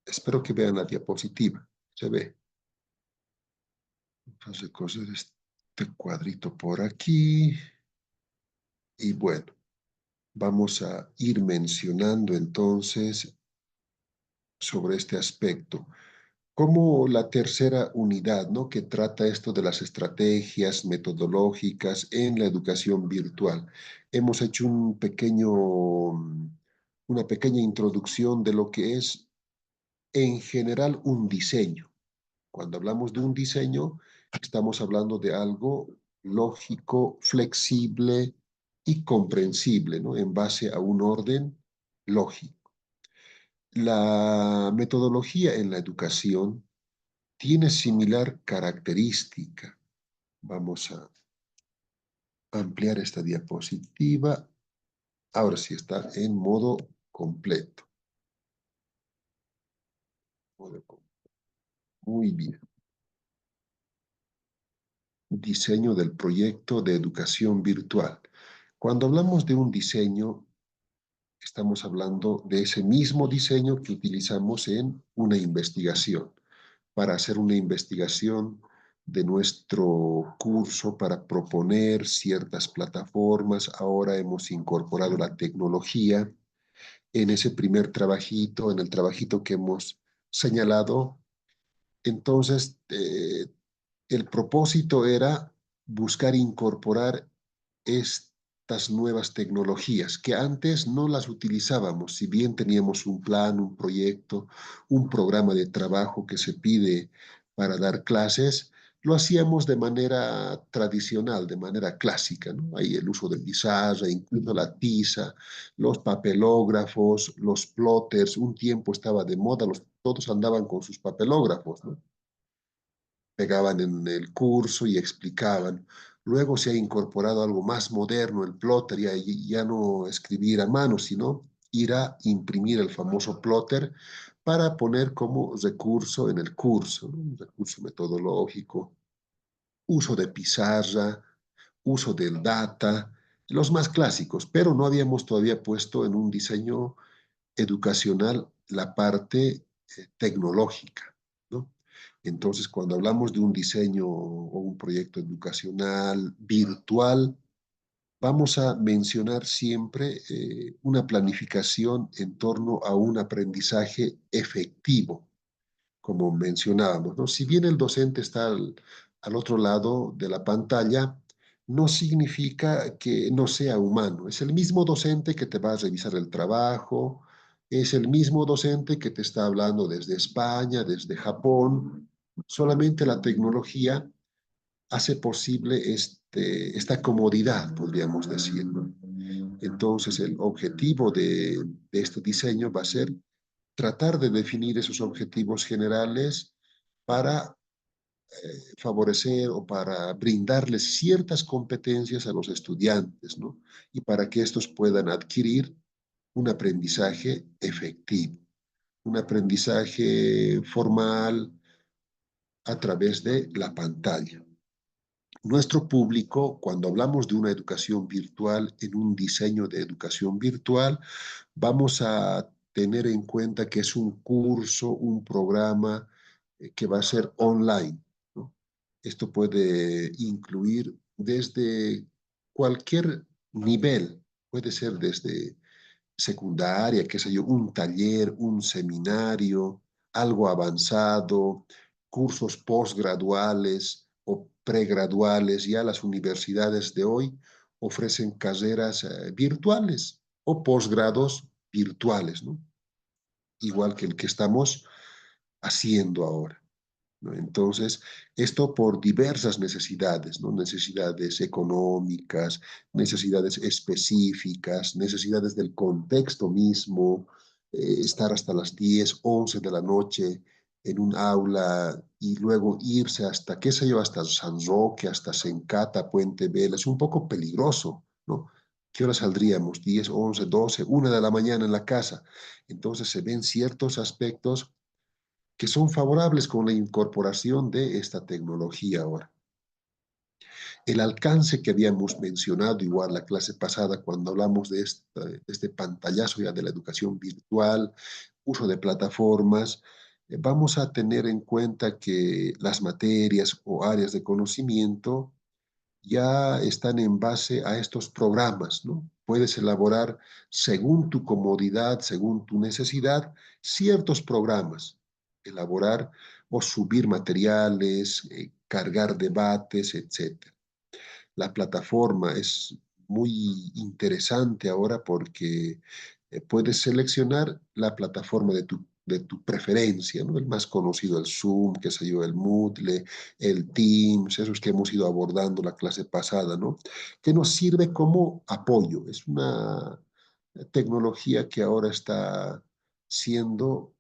Espero que vean la diapositiva. Se ve. Vamos a recoger este cuadrito por aquí. Y bueno, vamos a ir mencionando entonces sobre este aspecto. Como la tercera unidad, ¿no? Que trata esto de las estrategias metodológicas en la educación virtual. Hemos hecho una pequeña introducción de lo que es en general un diseño. Cuando hablamos de un diseño, estamos hablando de algo lógico, flexible y comprensible, ¿no? En base a un orden lógico. La metodología en la educación tiene similar característica. Vamos a ampliar esta diapositiva. Ahora sí está en modo completo. Muy bien. Diseño del proyecto de educación virtual. Cuando hablamos de un diseño, estamos hablando de ese mismo diseño que utilizamos en una investigación. Para hacer una investigación de nuestro curso, para proponer ciertas plataformas, ahora hemos incorporado la tecnología en ese primer trabajito, en el trabajito que hemos señalado. Entonces, el propósito era buscar incorporar estas nuevas tecnologías que antes no las utilizábamos, si bien teníamos un plan, un proyecto, un programa de trabajo que se pide para dar clases, lo hacíamos de manera tradicional, de manera clásica, ¿no? Ahí el uso de pizarra, incluso la tiza, los papelógrafos, los plotters, un tiempo estaba de moda, todos andaban con sus papelógrafos, ¿no? Pegaban en el curso y explicaban. Luego se ha incorporado algo más moderno, el plotter, ya no escribir a mano, sino ir a imprimir el famoso plotter para poner como recurso en el curso, ¿no? Un recurso metodológico, uso de pizarra, uso del data, los más clásicos, pero no habíamos todavía puesto en un diseño educacional la parte tecnológica, ¿no? Entonces, cuando hablamos de un diseño o un proyecto educacional virtual, vamos a mencionar siempre una planificación en torno a un aprendizaje efectivo, como mencionábamos, ¿no? Si bien el docente está al otro lado de la pantalla, no significa que no sea humano. Es el mismo docente que te va a revisar el trabajo, es el mismo docente que te está hablando desde España, desde Japón. Solamente la tecnología hace posible esta comodidad, podríamos decir, ¿no? Entonces, el objetivo de este diseño va a ser tratar de definir esos objetivos generales para favorecer o para brindarles ciertas competencias a los estudiantes, ¿no? Y para que estos puedan adquirir un aprendizaje efectivo, un aprendizaje formal a través de la pantalla. Nuestro público, cuando hablamos de una educación virtual, en un diseño de educación virtual, vamos a tener en cuenta que es un curso, un programa que va a ser online, ¿no? Esto puede incluir desde cualquier nivel, puede ser desde secundaria, qué sé yo, un taller, un seminario, algo avanzado, cursos postgraduales o pregraduales. Ya las universidades de hoy ofrecen carreras virtuales o posgrados virtuales, ¿no? Igual que el que estamos haciendo ahora, ¿no? Entonces, esto por diversas necesidades, ¿no? Necesidades económicas, necesidades específicas, necesidades del contexto mismo, estar hasta las 10, 11 de la noche en un aula y luego irse hasta, qué sé yo, hasta San Roque, hasta Sencata, Puente Vela, es un poco peligroso, ¿no? ¿Qué hora saldríamos? 10, 11, 12, 1 de la mañana en la casa. Entonces se ven ciertos aspectos que son favorables con la incorporación de esta tecnología ahora. El alcance que habíamos mencionado igual la clase pasada cuando hablamos de este pantallazo ya de la educación virtual, uso de plataformas, vamos a tener en cuenta que las materias o áreas de conocimiento ya están en base a estos programas, ¿no? Puedes elaborar según tu comodidad, según tu necesidad, ciertos programas, elaborar o subir materiales, cargar debates, etcétera. La plataforma es muy interesante ahora porque puedes seleccionar la plataforma de tu preferencia, ¿no? El más conocido, el Zoom, qué sé yo, el Moodle, el Teams, esos que hemos ido abordando la clase pasada, ¿no? Que nos sirve como apoyo. Es una tecnología que ahora está siendo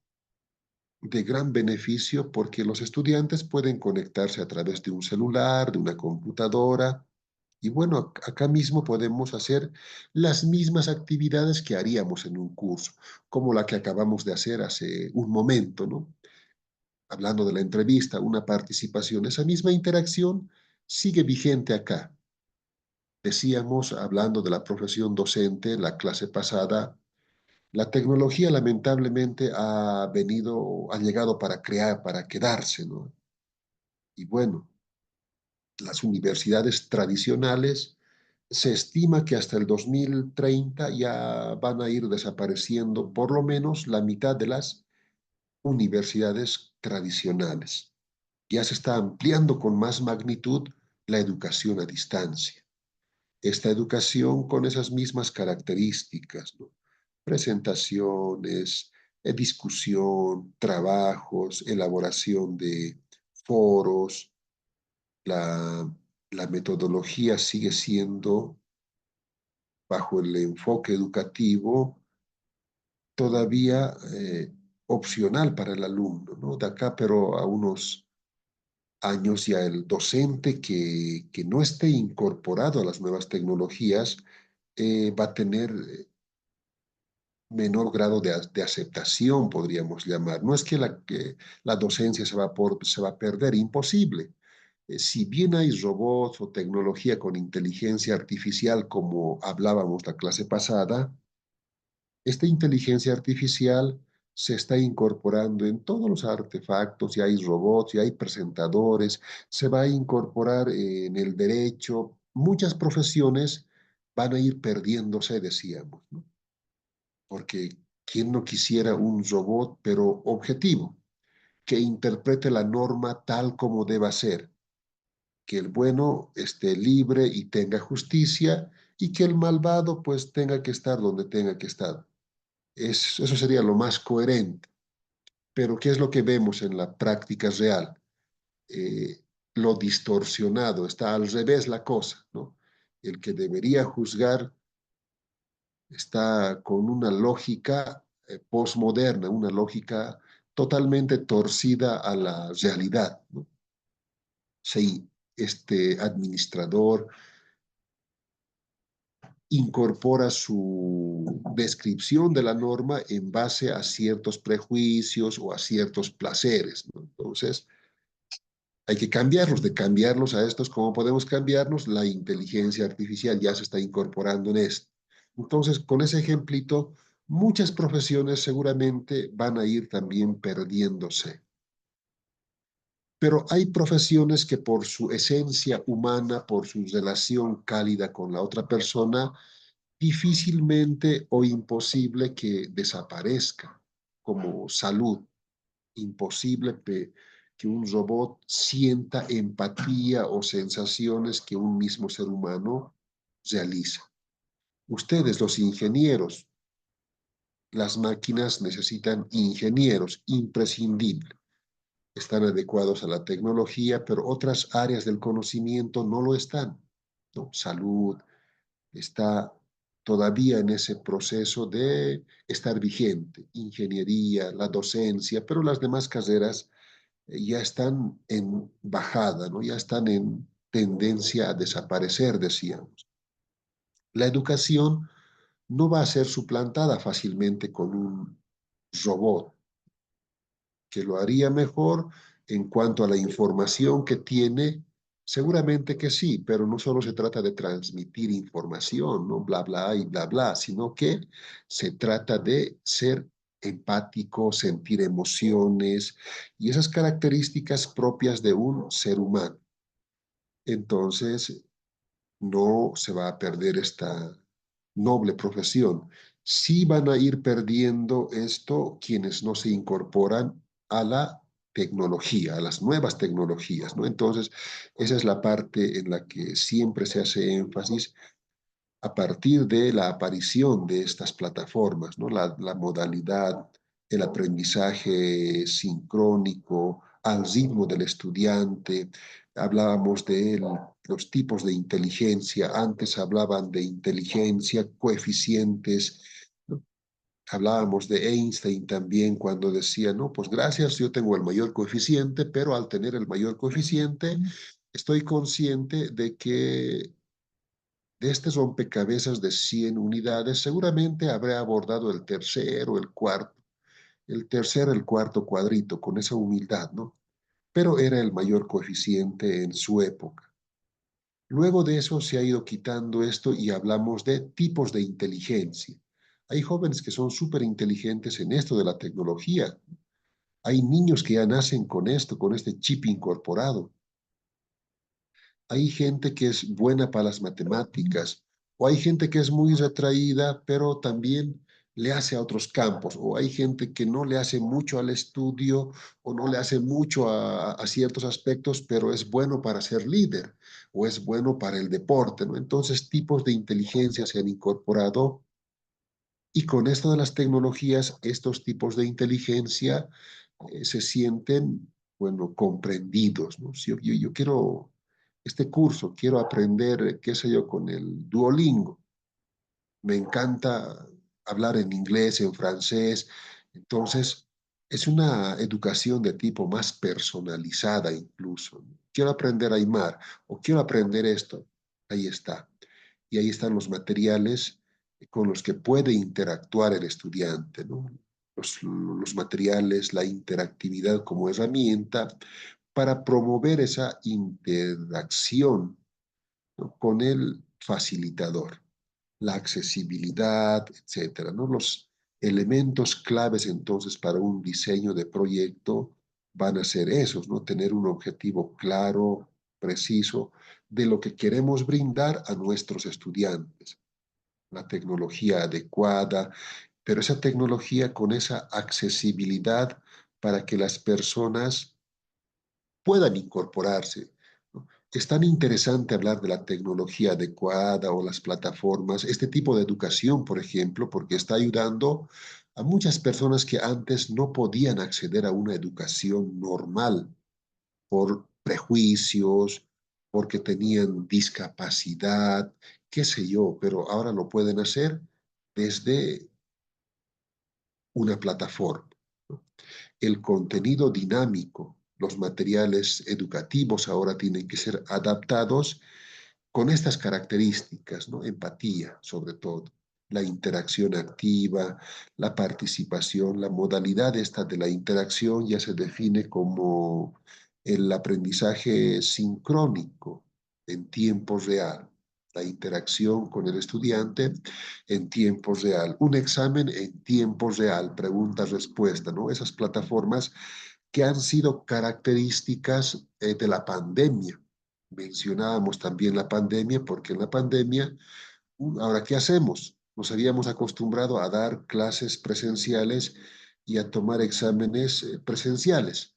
de gran beneficio porque los estudiantes pueden conectarse a través de un celular, de una computadora, y bueno, acá mismo podemos hacer las mismas actividades que haríamos en un curso, como la que acabamos de hacer hace un momento, ¿no? Hablando de la entrevista, una participación, esa misma interacción sigue vigente acá. Decíamos, hablando de la profesión docente, la clase pasada, la tecnología lamentablemente ha llegado para crear, para quedarse, ¿no? Y bueno, las universidades tradicionales se estima que hasta el 2030 ya van a ir desapareciendo por lo menos la mitad de las universidades tradicionales. Ya se está ampliando con más magnitud la educación a distancia. Esta educación con esas mismas características, ¿no? Presentaciones, discusión, trabajos, elaboración de foros, La, la metodología sigue siendo, bajo el enfoque educativo, todavía opcional para el alumno, ¿no? De acá, pero a unos años ya el docente que no esté incorporado a las nuevas tecnologías va a tener menor grado de aceptación, podríamos llamar. No es que la docencia se va a perder, imposible. Si bien hay robots o tecnología con inteligencia artificial, como hablábamos la clase pasada, esta inteligencia artificial se está incorporando en todos los artefactos, ya hay robots, ya hay presentadores, se va a incorporar en el derecho. Muchas profesiones van a ir perdiéndose, decíamos, ¿no? Porque ¿quién no quisiera un robot, pero objetivo, que interprete la norma tal como deba ser? Que el bueno esté libre y tenga justicia y que el malvado pues tenga que estar donde tenga que estar. Eso sería lo más coherente. Pero ¿qué es lo que vemos en la práctica real? Eh, lo distorsionado, está al revés la cosa, ¿no? El que debería juzgar está con una lógica postmoderna, una lógica totalmente torcida a la realidad, ¿no? Si este administrador incorpora su descripción de la norma en base a ciertos prejuicios o a ciertos placeres, ¿no? Entonces, hay que cambiarlos. De cambiarlos a estos, ¿cómo podemos cambiarnos? La inteligencia artificial ya se está incorporando en esto. Entonces, con ese ejemplito, muchas profesiones seguramente van a ir también perdiéndose. Pero hay profesiones que por su esencia humana, por su relación cálida con la otra persona, difícilmente o imposible que desaparezca, como salud. Imposible que un robot sienta empatía o sensaciones que un mismo ser humano realiza. Ustedes, los ingenieros, las máquinas necesitan ingenieros, imprescindible. Están adecuados a la tecnología, pero otras áreas del conocimiento no lo están, ¿no? Salud está todavía en ese proceso de estar vigente, ingeniería, la docencia, pero las demás carreras ya están en bajada, ¿no? Ya están en tendencia a desaparecer, decíamos. La educación no va a ser suplantada fácilmente con un robot, que lo haría mejor en cuanto a la información que tiene. Seguramente que sí, pero no solo se trata de transmitir información, ¿no? Bla, bla y bla, bla, sino que se trata de ser empático, sentir emociones y esas características propias de un ser humano. Entonces, no se va a perder esta noble profesión. Sí van a ir perdiendo esto quienes no se incorporan a la tecnología, a las nuevas tecnologías, ¿no? Entonces, esa es la parte en la que siempre se hace énfasis a partir de la aparición de estas plataformas, ¿no? La modalidad, el aprendizaje sincrónico al ritmo del estudiante. Hablábamos de los tipos de inteligencia. Antes hablaban de inteligencia, coeficientes, ¿no? Hablábamos de Einstein también cuando decía, no, pues gracias, yo tengo el mayor coeficiente, pero al tener el mayor coeficiente, estoy consciente de que de este rompecabezas de 100 unidades, seguramente habré abordado el tercero, el tercer, el cuarto cuadrito, con esa humildad, ¿no? Pero era el mayor coeficiente en su época. Luego de eso se ha ido quitando esto y hablamos de tipos de inteligencia. Hay jóvenes que son súper inteligentes en esto de la tecnología. Hay niños que ya nacen con esto, con este chip incorporado. Hay gente que es buena para las matemáticas, o hay gente que es muy retraída, pero también le hace a otros campos, o hay gente que no le hace mucho al estudio o no le hace mucho a ciertos aspectos, pero es bueno para ser líder o es bueno para el deporte, ¿no? Entonces, tipos de inteligencia se han incorporado y con esto de las tecnologías, estos tipos de inteligencia se sienten, bueno, comprendidos, ¿no? Si yo quiero este curso, quiero aprender, qué sé yo, con el Duolingo. Me encanta hablar en inglés, en francés. Entonces, es una educación de tipo más personalizada incluso. Quiero aprender Aymar o quiero aprender esto. Ahí está. Y ahí están los materiales con los que puede interactuar el estudiante, ¿no? Los materiales, la interactividad como herramienta para promover esa interacción, ¿no?, con el facilitador, la accesibilidad, etcétera, ¿no? Los elementos claves entonces para un diseño de proyecto van a ser esos, ¿no? Tener un objetivo claro, preciso, de lo que queremos brindar a nuestros estudiantes, la tecnología adecuada, pero esa tecnología con esa accesibilidad para que las personas puedan incorporarse, ¿no? Es tan interesante hablar de la tecnología adecuada o las plataformas, este tipo de educación, por ejemplo, porque está ayudando a muchas personas que antes no podían acceder a una educación normal por prejuicios, porque tenían discapacidad, qué sé yo, pero ahora lo pueden hacer desde una plataforma, ¿no? El contenido dinámico, los materiales educativos ahora tienen que ser adaptados con estas características, ¿no? Empatía, sobre todo, la interacción activa, la participación, la modalidad esta de la interacción ya se define como el aprendizaje sincrónico en tiempo real, la interacción con el estudiante en tiempo real, un examen en tiempo real, pregunta-respuesta, ¿no? Esas plataformas que han sido características de la pandemia. Mencionábamos también la pandemia porque en la pandemia, ahora, ¿qué hacemos? Nos habíamos acostumbrado a dar clases presenciales y a tomar exámenes presenciales.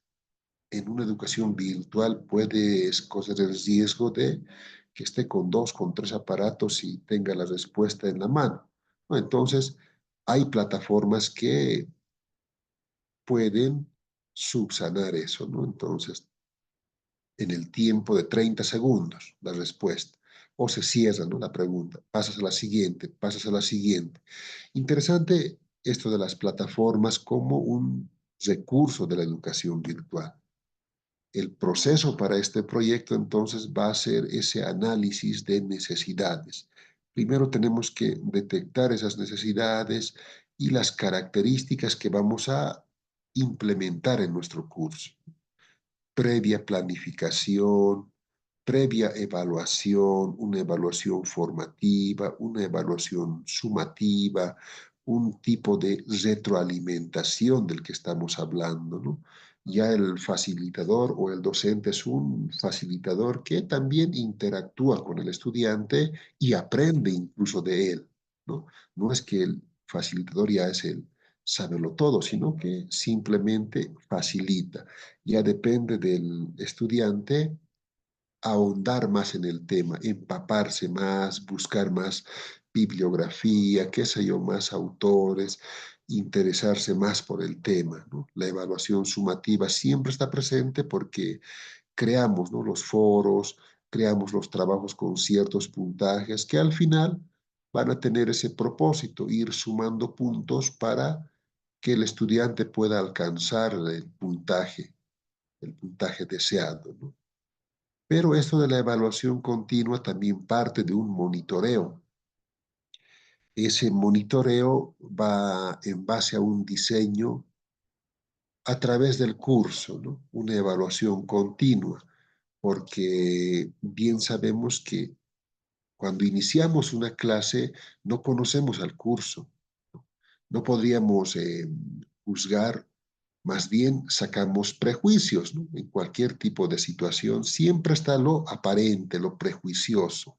En una educación virtual puedes correr el riesgo de que esté con dos, con tres aparatos y tenga la respuesta en la mano, ¿no? Entonces, hay plataformas que pueden subsanar eso, ¿no? Entonces, en el tiempo de 30 segundos, la respuesta. O se cierra, ¿no?, la pregunta. Pasas a la siguiente, pasas a la siguiente. Interesante esto de las plataformas como un recurso de la educación virtual. El proceso para este proyecto entonces va a ser ese análisis de necesidades. Primero tenemos que detectar esas necesidades y las características que vamos a implementar en nuestro curso. Previa planificación, previa evaluación, una evaluación formativa, una evaluación sumativa, un tipo de retroalimentación del que estamos hablando, ¿no? Ya el facilitador o el docente es un facilitador que también interactúa con el estudiante y aprende incluso de él, ¿no? No es que el facilitador ya es el sábelo todo, sino que simplemente facilita. Ya depende del estudiante ahondar más en el tema, empaparse más, buscar más bibliografía, qué sé yo, más autores, interesarse más por el tema, ¿no? La evaluación sumativa siempre está presente porque creamos, ¿no?, los foros, creamos los trabajos con ciertos puntajes que al final van a tener ese propósito, ir sumando puntos para que el estudiante pueda alcanzar el puntaje deseado, ¿no? Pero esto de la evaluación continua también parte de un monitoreo. Ese monitoreo va en base a un diseño a través del curso, ¿no? Una evaluación continua, porque bien sabemos que cuando iniciamos una clase no conocemos al curso, ¿no? No podríamos juzgar, más bien sacamos prejuicios, ¿no? En cualquier tipo de situación siempre está lo aparente, lo prejuicioso,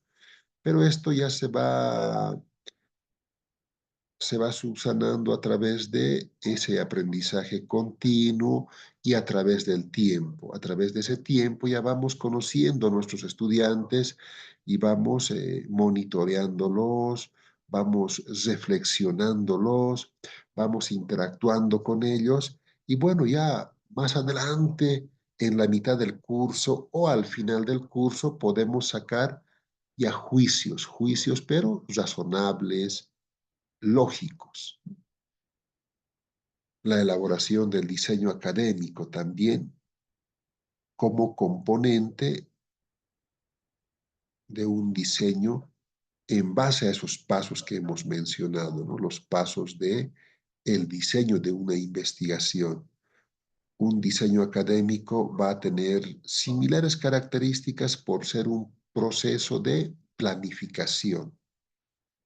pero esto ya se va subsanando a través de ese aprendizaje continuo y a través del tiempo. A través de ese tiempo ya vamos conociendo a nuestros estudiantes y vamos monitoreándolos, vamos reflexionándolos, vamos interactuando con ellos y bueno, ya más adelante en la mitad del curso o al final del curso podemos sacar ya juicios, pero razonables, lógicos. La elaboración del diseño académico también como componente de un diseño en base a esos pasos que hemos mencionado, ¿no? Los pasos de el diseño de una investigación. Un diseño académico va a tener similares características por ser un proceso de planificación.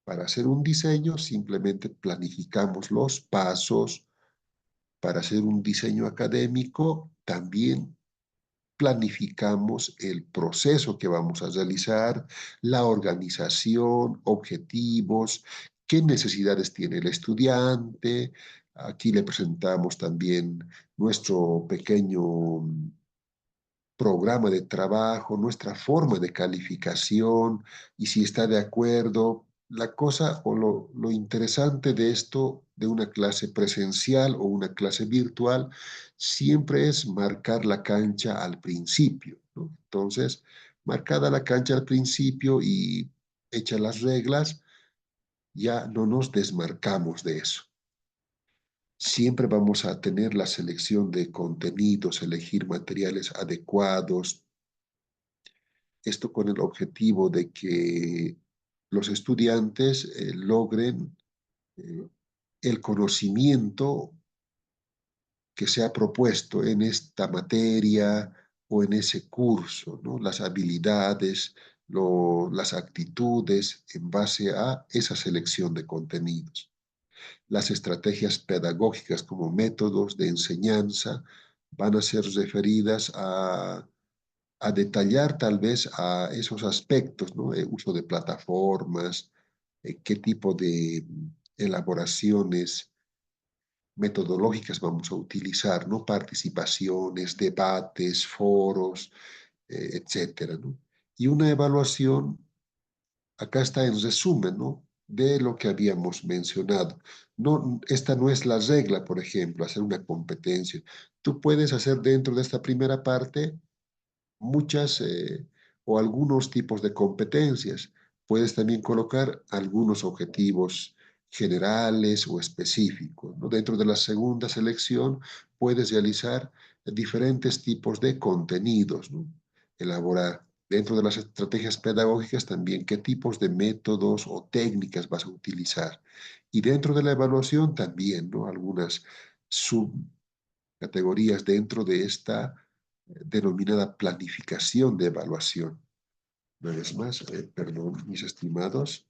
Para hacer un diseño simplemente planificamos los pasos. Para hacer un diseño académico también planificamos el proceso que vamos a realizar, la organización, objetivos, qué necesidades tiene el estudiante. Aquí le presentamos también nuestro pequeño programa de trabajo, nuestra forma de calificación y si está de acuerdo. La cosa o lo interesante de esto, de una clase presencial o una clase virtual, siempre es marcar la cancha al principio, ¿no? Entonces, marcada la cancha al principio y hechas las reglas, ya no nos desmarcamos de eso. Siempre vamos a tener la selección de contenidos, elegir materiales adecuados, esto con el objetivo de que los estudiantes logren eh, el conocimiento que se ha propuesto en esta materia o en ese curso, ¿no? Las habilidades, las actitudes en base a esa selección de contenidos. Las estrategias pedagógicas como métodos de enseñanza van a ser referidas a detallar tal vez a esos aspectos, ¿no? Uso de plataformas, qué tipo de elaboraciones metodológicas vamos a utilizar, ¿no? Participaciones, debates, foros, etcétera, ¿no? Y una evaluación, acá está en resumen, ¿no? De lo que habíamos mencionado. No, esta no es la regla, por ejemplo, hacer una competencia. Tú puedes hacer dentro de esta primera parte muchas o algunos tipos de competencias. Puedes también colocar algunos objetivos generales o específicos, ¿no? Dentro de la segunda selección puedes realizar diferentes tipos de contenidos, ¿no? Elaborar dentro de las estrategias pedagógicas también qué tipos de métodos o técnicas vas a utilizar. Y dentro de la evaluación también, ¿no? Algunas subcategorías dentro de esta denominada planificación de evaluación. Una vez más, perdón, mis estimados.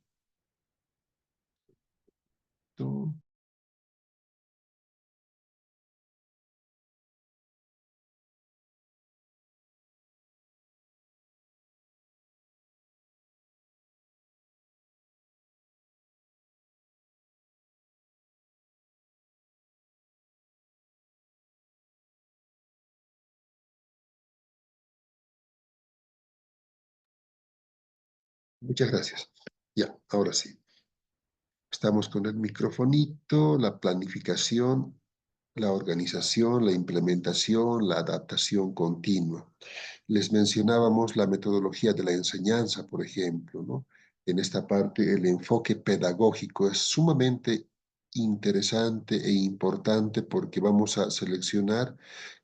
Muchas gracias. Ya, ahora sí. Estamos con el microfonito, la planificación, la organización, la implementación, la adaptación continua. Les mencionábamos la metodología de la enseñanza, por ejemplo, ¿no? En esta parte, el enfoque pedagógico es sumamente interesante e importante porque vamos a seleccionar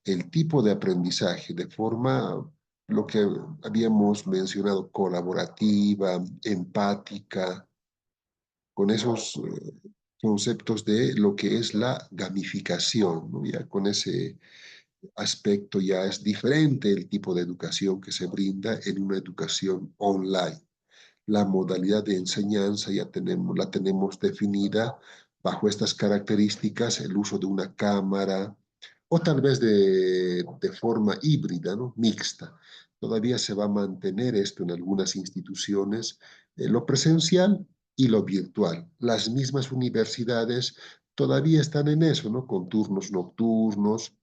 el tipo de aprendizaje de forma, lo que habíamos mencionado, colaborativa, empática, con esos conceptos de lo que es la gamificación, ¿no? Ya con ese aspecto ya es diferente el tipo de educación que se brinda en una educación online. La modalidad de enseñanza ya la tenemos definida bajo estas características, el uso de una cámara o tal vez de forma híbrida, ¿no? Mixta. Todavía se va a mantener esto en algunas instituciones, lo presencial y lo virtual. Las mismas universidades todavía están en eso, ¿no? Con turnos nocturnos,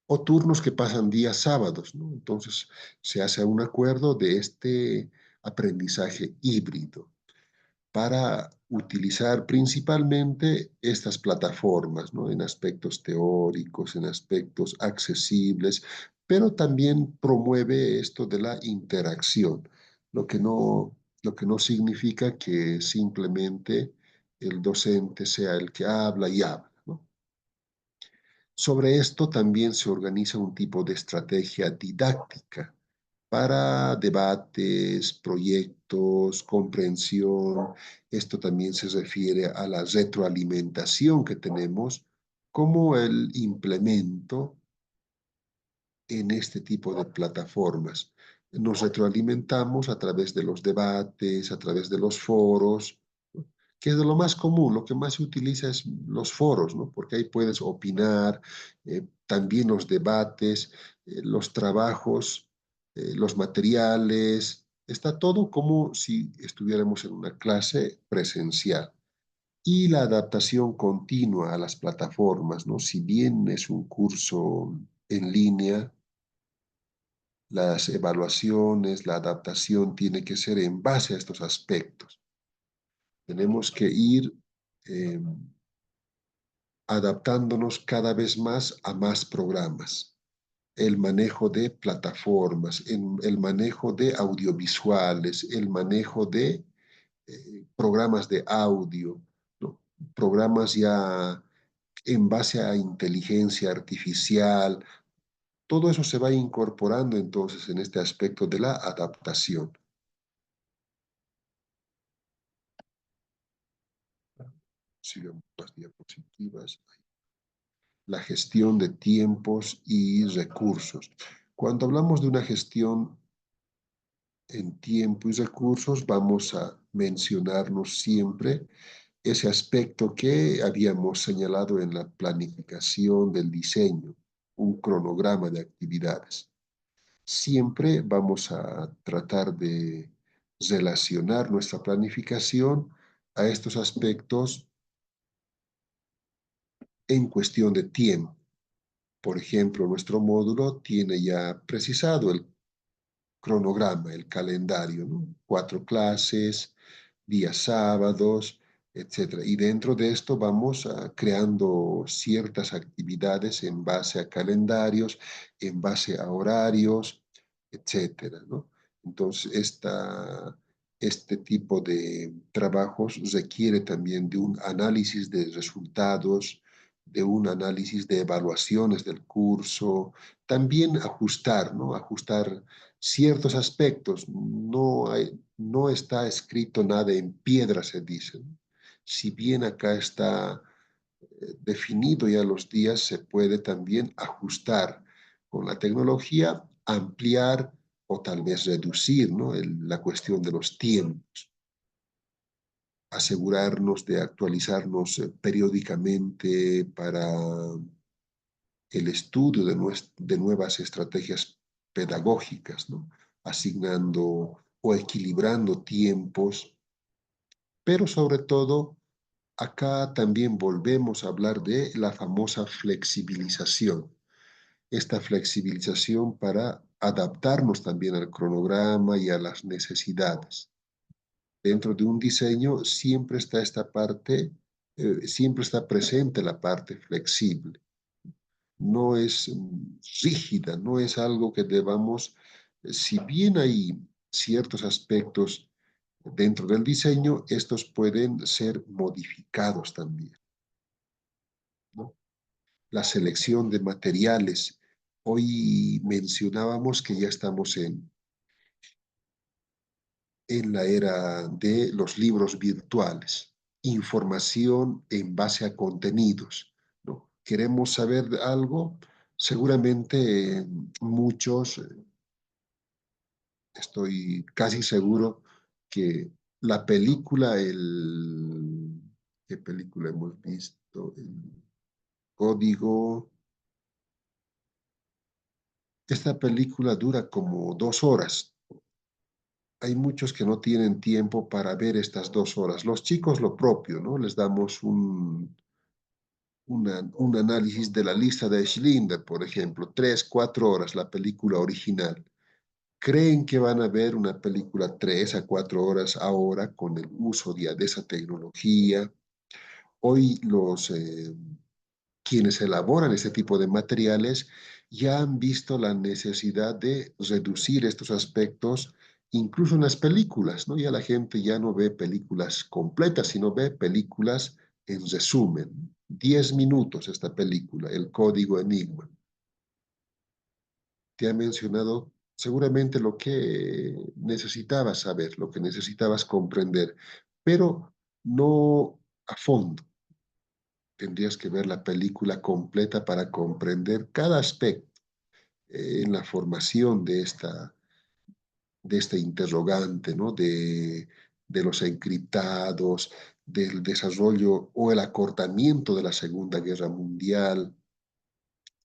o turnos que pasan días sábados, ¿no? Entonces se hace un acuerdo de este aprendizaje híbrido para utilizar principalmente estas plataformas, ¿no? En aspectos teóricos, en aspectos accesibles, pero también promueve esto de la interacción, lo que no, lo que no significa que simplemente el docente sea el que habla y habla, ¿no? Sobre esto también se organiza un tipo de estrategia didáctica para debates, proyectos, comprensión. Esto también se refiere a la retroalimentación que tenemos como el implemento en este tipo de plataformas. Nos retroalimentamos a través de los debates, a través de los foros, ¿no? Que es de lo más común, lo que más se utiliza es los foros, ¿no? Porque ahí puedes opinar, también los debates, los trabajos, los materiales, está todo como si estuviéramos en una clase presencial. Y la adaptación continua a las plataformas, ¿no? Si bien es un curso en línea, las evaluaciones, la adaptación tiene que ser en base a estos aspectos. Tenemos que ir eh, adaptándonos cada vez más a más programas. El manejo de plataformas, el manejo de audiovisuales, el manejo de programas de audio, ¿no? Programas ya en base a inteligencia artificial. Todo eso se va incorporando entonces en este aspecto de la adaptación. Sigamos las diapositivas. La gestión de tiempos y recursos. Cuando hablamos de una gestión en tiempo y recursos, vamos a mencionarnos siempre ese aspecto que habíamos señalado en la planificación del diseño, un cronograma de actividades. Siempre vamos a tratar de relacionar nuestra planificación a estos aspectos en cuestión de tiempo. Por ejemplo, nuestro módulo tiene ya precisado el cronograma, el calendario, ¿no? 4 clases, días sábados, etcétera. Y dentro de esto vamos creando ciertas actividades en base a calendarios, en base a horarios, etcétera, ¿no? Entonces, este tipo de trabajos requiere también de un análisis de resultados, de un análisis de evaluaciones del curso, también ajustar, ¿no? Ajustar ciertos aspectos. No está escrito nada en piedra, se dice, ¿no? Si bien acá está definido ya los días, se puede también ajustar con la tecnología, ampliar o tal vez reducir, ¿no? La cuestión de los tiempos. Asegurarnos de actualizarnos periódicamente para el estudio de nuevas estrategias pedagógicas, ¿no? Asignando o equilibrando tiempos, pero sobre todo, acá también volvemos a hablar de la famosa flexibilización. Esta flexibilización para adaptarnos también al cronograma y a las necesidades. Dentro de un diseño siempre está esta parte, siempre está presente la parte flexible. No es rígida, no es algo que debamos, si bien hay ciertos aspectos dentro del diseño, estos pueden ser modificados también, ¿no? La selección de materiales. Hoy mencionábamos que ya estamos en la era de los libros virtuales, información en base a contenidos, ¿no? Queremos saber algo, seguramente muchos, estoy casi seguro que la película, ¿qué película hemos visto? El Código. Esta película dura como 2 horas. Hay muchos que no tienen tiempo para ver estas 2 horas. Los chicos lo propio, ¿no? Les damos un análisis de la lista de Schindler, por ejemplo, 3, 4 horas, la película original. Creen que van a ver una película 3 a 4 horas ahora con el uso de esa tecnología. Hoy quienes elaboran este tipo de materiales ya han visto la necesidad de reducir estos aspectos, incluso en las películas, ¿no? Ya la gente ya no ve películas completas, sino ve películas en resumen. 10 minutos esta película, El Código Enigma. Te ha mencionado seguramente lo que necesitabas saber, lo que necesitabas comprender, pero no a fondo. Tendrías que ver la película completa para comprender cada aspecto en la formación de este interrogante, ¿no? De los encriptados, del desarrollo o el acortamiento de la Segunda Guerra Mundial,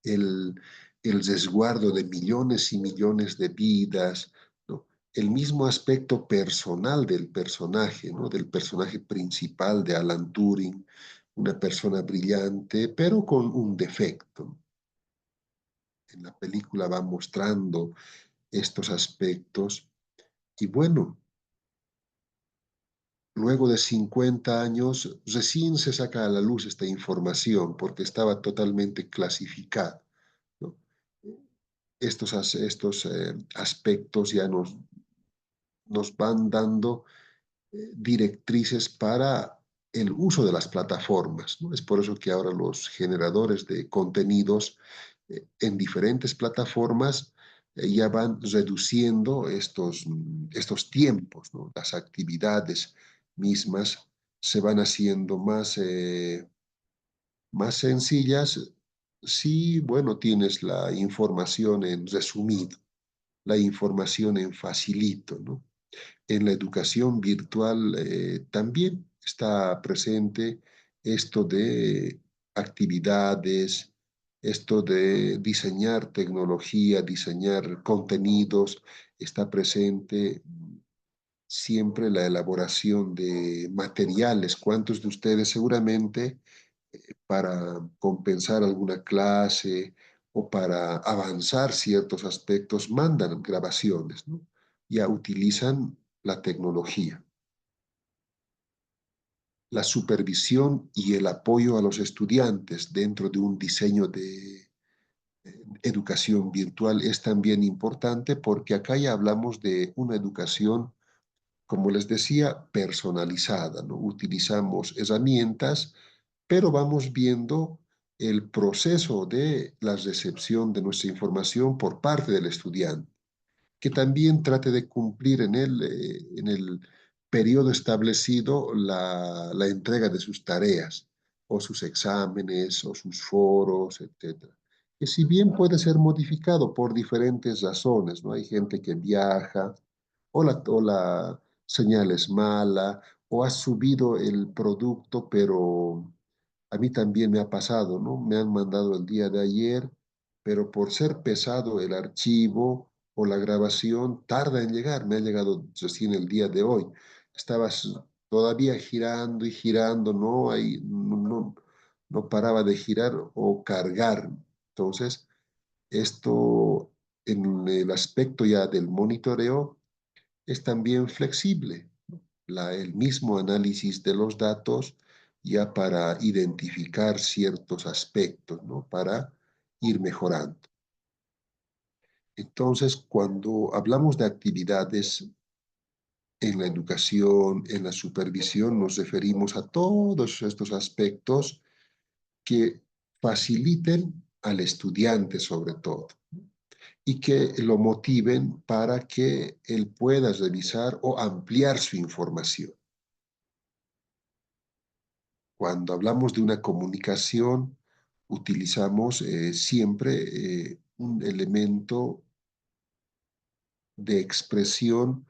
el, el resguardo de millones y millones de vidas, ¿no? El mismo aspecto personal del personaje, ¿no? Del personaje principal de Alan Turing, una persona brillante, pero con un defecto. En la película va mostrando estos aspectos y bueno, luego de 50 años recién se saca a la luz esta información porque estaba totalmente clasificada, ¿no? Estos aspectos ya nos van dando directrices para el uso de las plataformas, ¿no? Es por eso que ahora los generadores de contenidos en diferentes plataformas ya van reduciendo estos tiempos, ¿no? Las actividades mismas se van haciendo más sencillas si, bueno, tienes la información en resumido, la información en facilito, ¿no? En la educación virtual también está presente esto de actividades, esto de diseñar tecnología, diseñar contenidos, está presente siempre la elaboración de materiales. ¿Cuántos de ustedes seguramente para compensar alguna clase o para avanzar ciertos aspectos mandan grabaciones, ¿no? Ya utilizan la tecnología? La supervisión y el apoyo a los estudiantes dentro de un diseño de educación virtual es también importante porque acá ya hablamos de una educación, como les decía, personalizada, ¿no? Utilizamos herramientas, pero vamos viendo el proceso de la recepción de nuestra información por parte del estudiante, que también trate de cumplir en el periodo establecido la entrega de sus tareas o sus exámenes o sus foros, etcétera. Que si bien puede ser modificado por diferentes razones, ¿no? Hay gente que viaja o la señal es mala o ha subido el producto, pero a mí también me ha pasado, ¿no? Me han mandado el día de ayer, pero por ser pesado el archivo o la grabación tarda en llegar. Me ha llegado recién el día de hoy. Estabas todavía girando y girando, ¿no? Ahí no paraba de girar o cargar. Entonces, esto en el aspecto ya del monitoreo es también flexible. El mismo análisis de los datos ya para identificar ciertos aspectos, ¿no? Para ir mejorando. Entonces, cuando hablamos de actividades en la educación, en la supervisión, nos referimos a todos estos aspectos que faciliten al estudiante sobre todo y que lo motiven para que él pueda revisar o ampliar su información. Cuando hablamos de una comunicación, utilizamos siempre un elemento de expresión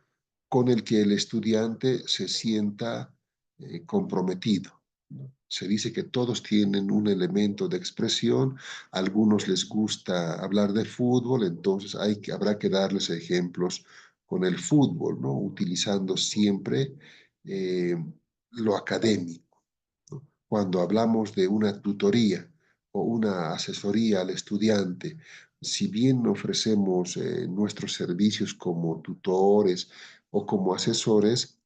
con el que el estudiante se sienta comprometido, ¿no? Se dice que todos tienen un elemento de expresión, a algunos les gusta hablar de fútbol, entonces habrá que darles ejemplos con el fútbol, ¿no? Utilizando siempre eh, lo académico, ¿no? Cuando hablamos de una tutoría o una asesoría al estudiante, si bien ofrecemos nuestros servicios como tutores o como asesores,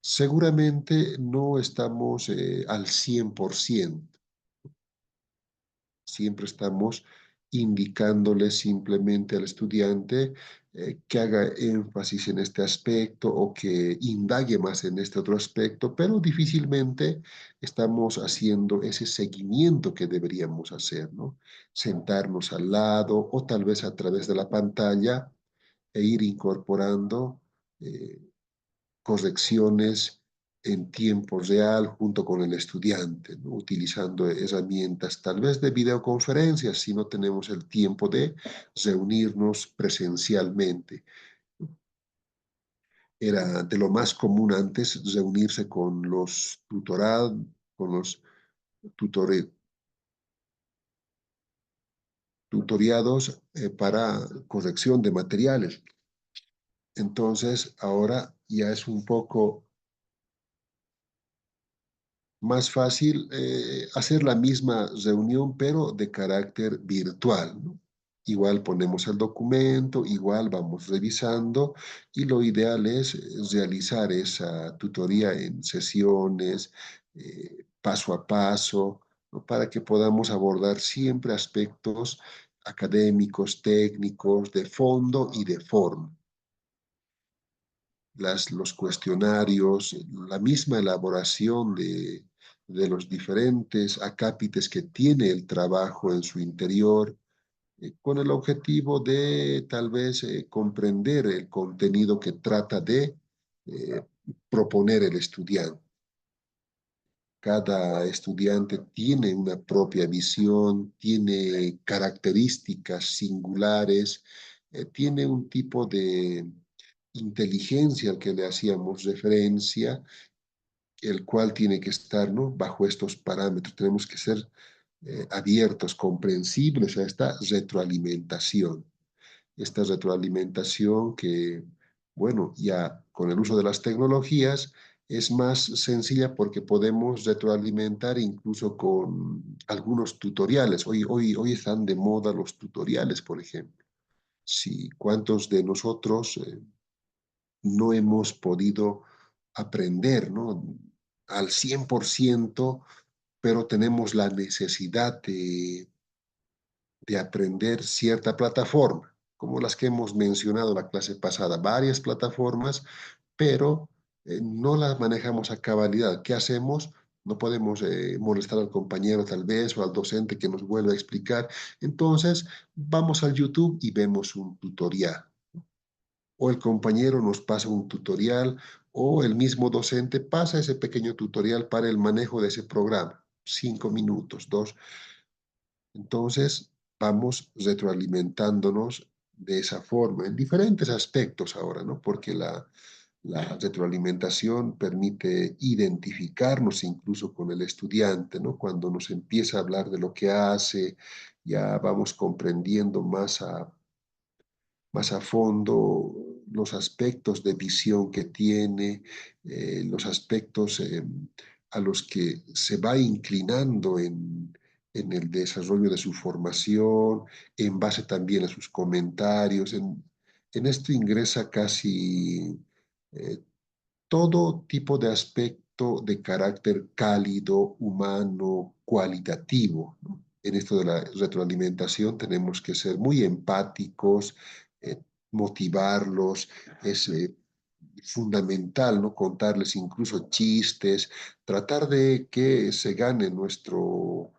seguramente no estamos al 100%. Siempre estamos indicándole simplemente al estudiante que haga énfasis en este aspecto o que indague más en este otro aspecto, pero difícilmente estamos haciendo ese seguimiento que deberíamos hacer, ¿no? Sentarnos al lado o tal vez a través de la pantalla e ir incorporando eh, correcciones en tiempo real junto con el estudiante, ¿no? Utilizando herramientas tal vez de videoconferencias si no tenemos el tiempo de reunirnos presencialmente. Era de lo más común antes reunirse con los con los tutore, tutoriados para corrección de materiales. Entonces, ahora ya es un poco más fácil hacer la misma reunión, pero de carácter virtual, ¿no? Igual ponemos el documento, igual vamos revisando y lo ideal es realizar esa tutoría en sesiones, paso a paso, ¿no? Para que podamos abordar siempre aspectos académicos, técnicos, de fondo y de forma. Los cuestionarios, la misma elaboración de los diferentes acápites que tiene el trabajo en su interior, con el objetivo de tal vez comprender el contenido que trata de eh, proponer el estudiante. Cada estudiante tiene una propia visión, tiene características singulares, tiene un tipo de inteligencia al que le hacíamos referencia, el cual tiene que estar, ¿no? Bajo estos parámetros. Tenemos que ser abiertos, comprensibles a esta retroalimentación. Esta retroalimentación que, bueno, ya con el uso de las tecnologías es más sencilla porque podemos retroalimentar incluso con algunos tutoriales. Hoy están de moda los tutoriales, por ejemplo. Si cuántos de nosotros no hemos podido aprender, ¿no? Al 100%, pero tenemos la necesidad de aprender cierta plataforma, como las que hemos mencionado la clase pasada, varias plataformas, pero no las manejamos a cabalidad. ¿Qué hacemos? No podemos molestar al compañero tal vez o al docente que nos vuelva a explicar. Entonces, vamos al YouTube y vemos un tutorial o el compañero nos pasa un tutorial o el mismo docente pasa ese pequeño tutorial para el manejo de ese programa. 5 minutos, dos. Entonces, vamos retroalimentándonos de esa forma, en diferentes aspectos ahora, ¿no? Porque la retroalimentación permite identificarnos incluso con el estudiante, ¿no? Cuando nos empieza a hablar de lo que hace, ya vamos comprendiendo más a fondo los aspectos de visión que tiene, los aspectos a los que se va inclinando en el desarrollo de su formación, en base también a sus comentarios. En esto ingresa casi eh, todo tipo de aspecto de carácter cálido, humano, cualitativo, ¿no? En esto de la retroalimentación tenemos que ser muy empáticos, eh, motivarlos, es fundamental, ¿no? Contarles incluso chistes, tratar de que se gane nuestro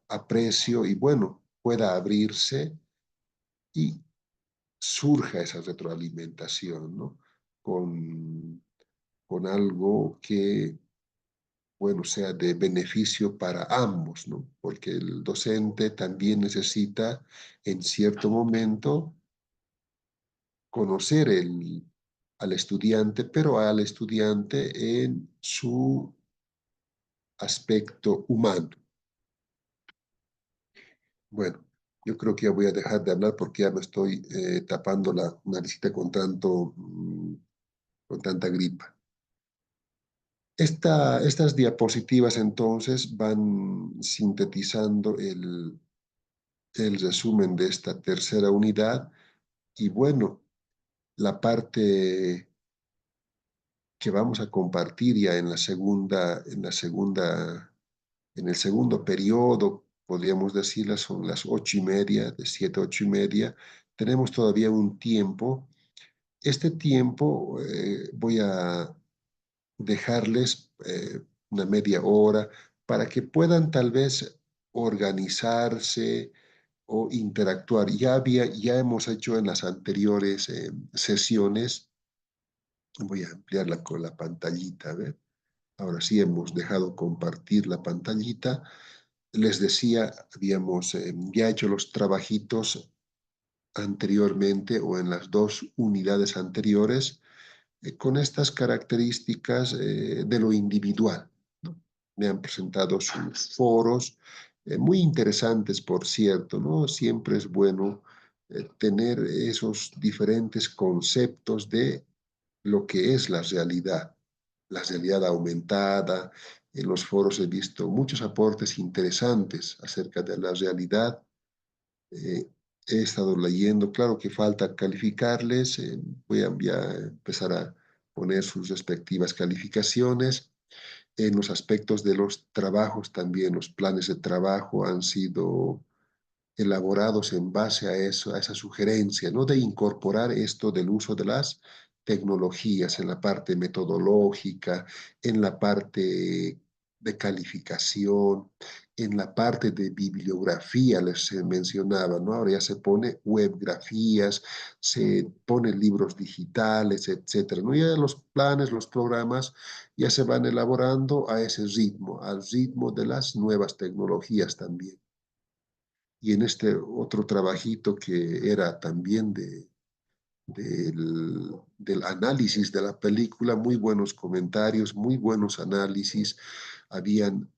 aprecio y bueno, pueda abrirse y surja esa retroalimentación, ¿no? Con con algo que, bueno, sea de beneficio para ambos, ¿no? Porque el docente también necesita en cierto momento conocer al estudiante, pero al estudiante en su aspecto humano. Bueno, yo creo que ya voy a dejar de hablar porque ya me estoy tapando la naricita con con tanta gripa. Estas diapositivas entonces van sintetizando el resumen de esta tercera unidad y bueno, la parte que vamos a compartir ya en la segunda, en el segundo periodo podríamos decirlas, son las 8:30, de 7 a 8:30. Tenemos todavía un tiempo. Este tiempo voy a dejarles una media hora para que puedan tal vez organizarse o interactuar. Ya hemos hecho en las anteriores sesiones, voy a ampliarla con la pantallita, a ver. Ahora sí hemos dejado compartir la pantallita. Les decía, habíamos ya hecho los trabajitos anteriormente o en las dos unidades anteriores con estas características de lo individual, ¿no? Me han presentado sus foros, muy interesantes, por cierto, ¿no? Siempre es bueno tener esos diferentes conceptos de lo que es la realidad aumentada. En los foros he visto muchos aportes interesantes acerca de la realidad. Eh, He estado leyendo, claro que falta calificarles, voy a empezar a poner sus respectivas calificaciones. En los aspectos de los trabajos también, los planes de trabajo han sido elaborados en base a eso, a esa sugerencia, ¿no? De incorporar esto del uso de las tecnologías en la parte metodológica, en la parte de calificación, en la parte de bibliografía, les mencionaba, ¿no? Ahora ya se pone webgrafías, se pone libros digitales, etcétera, ¿no? Ya los planes, los programas ya se van elaborando a ese ritmo, al ritmo de las nuevas tecnologías también. Y en este otro trabajito que era también del análisis de la película, muy buenos comentarios, muy buenos análisis, habían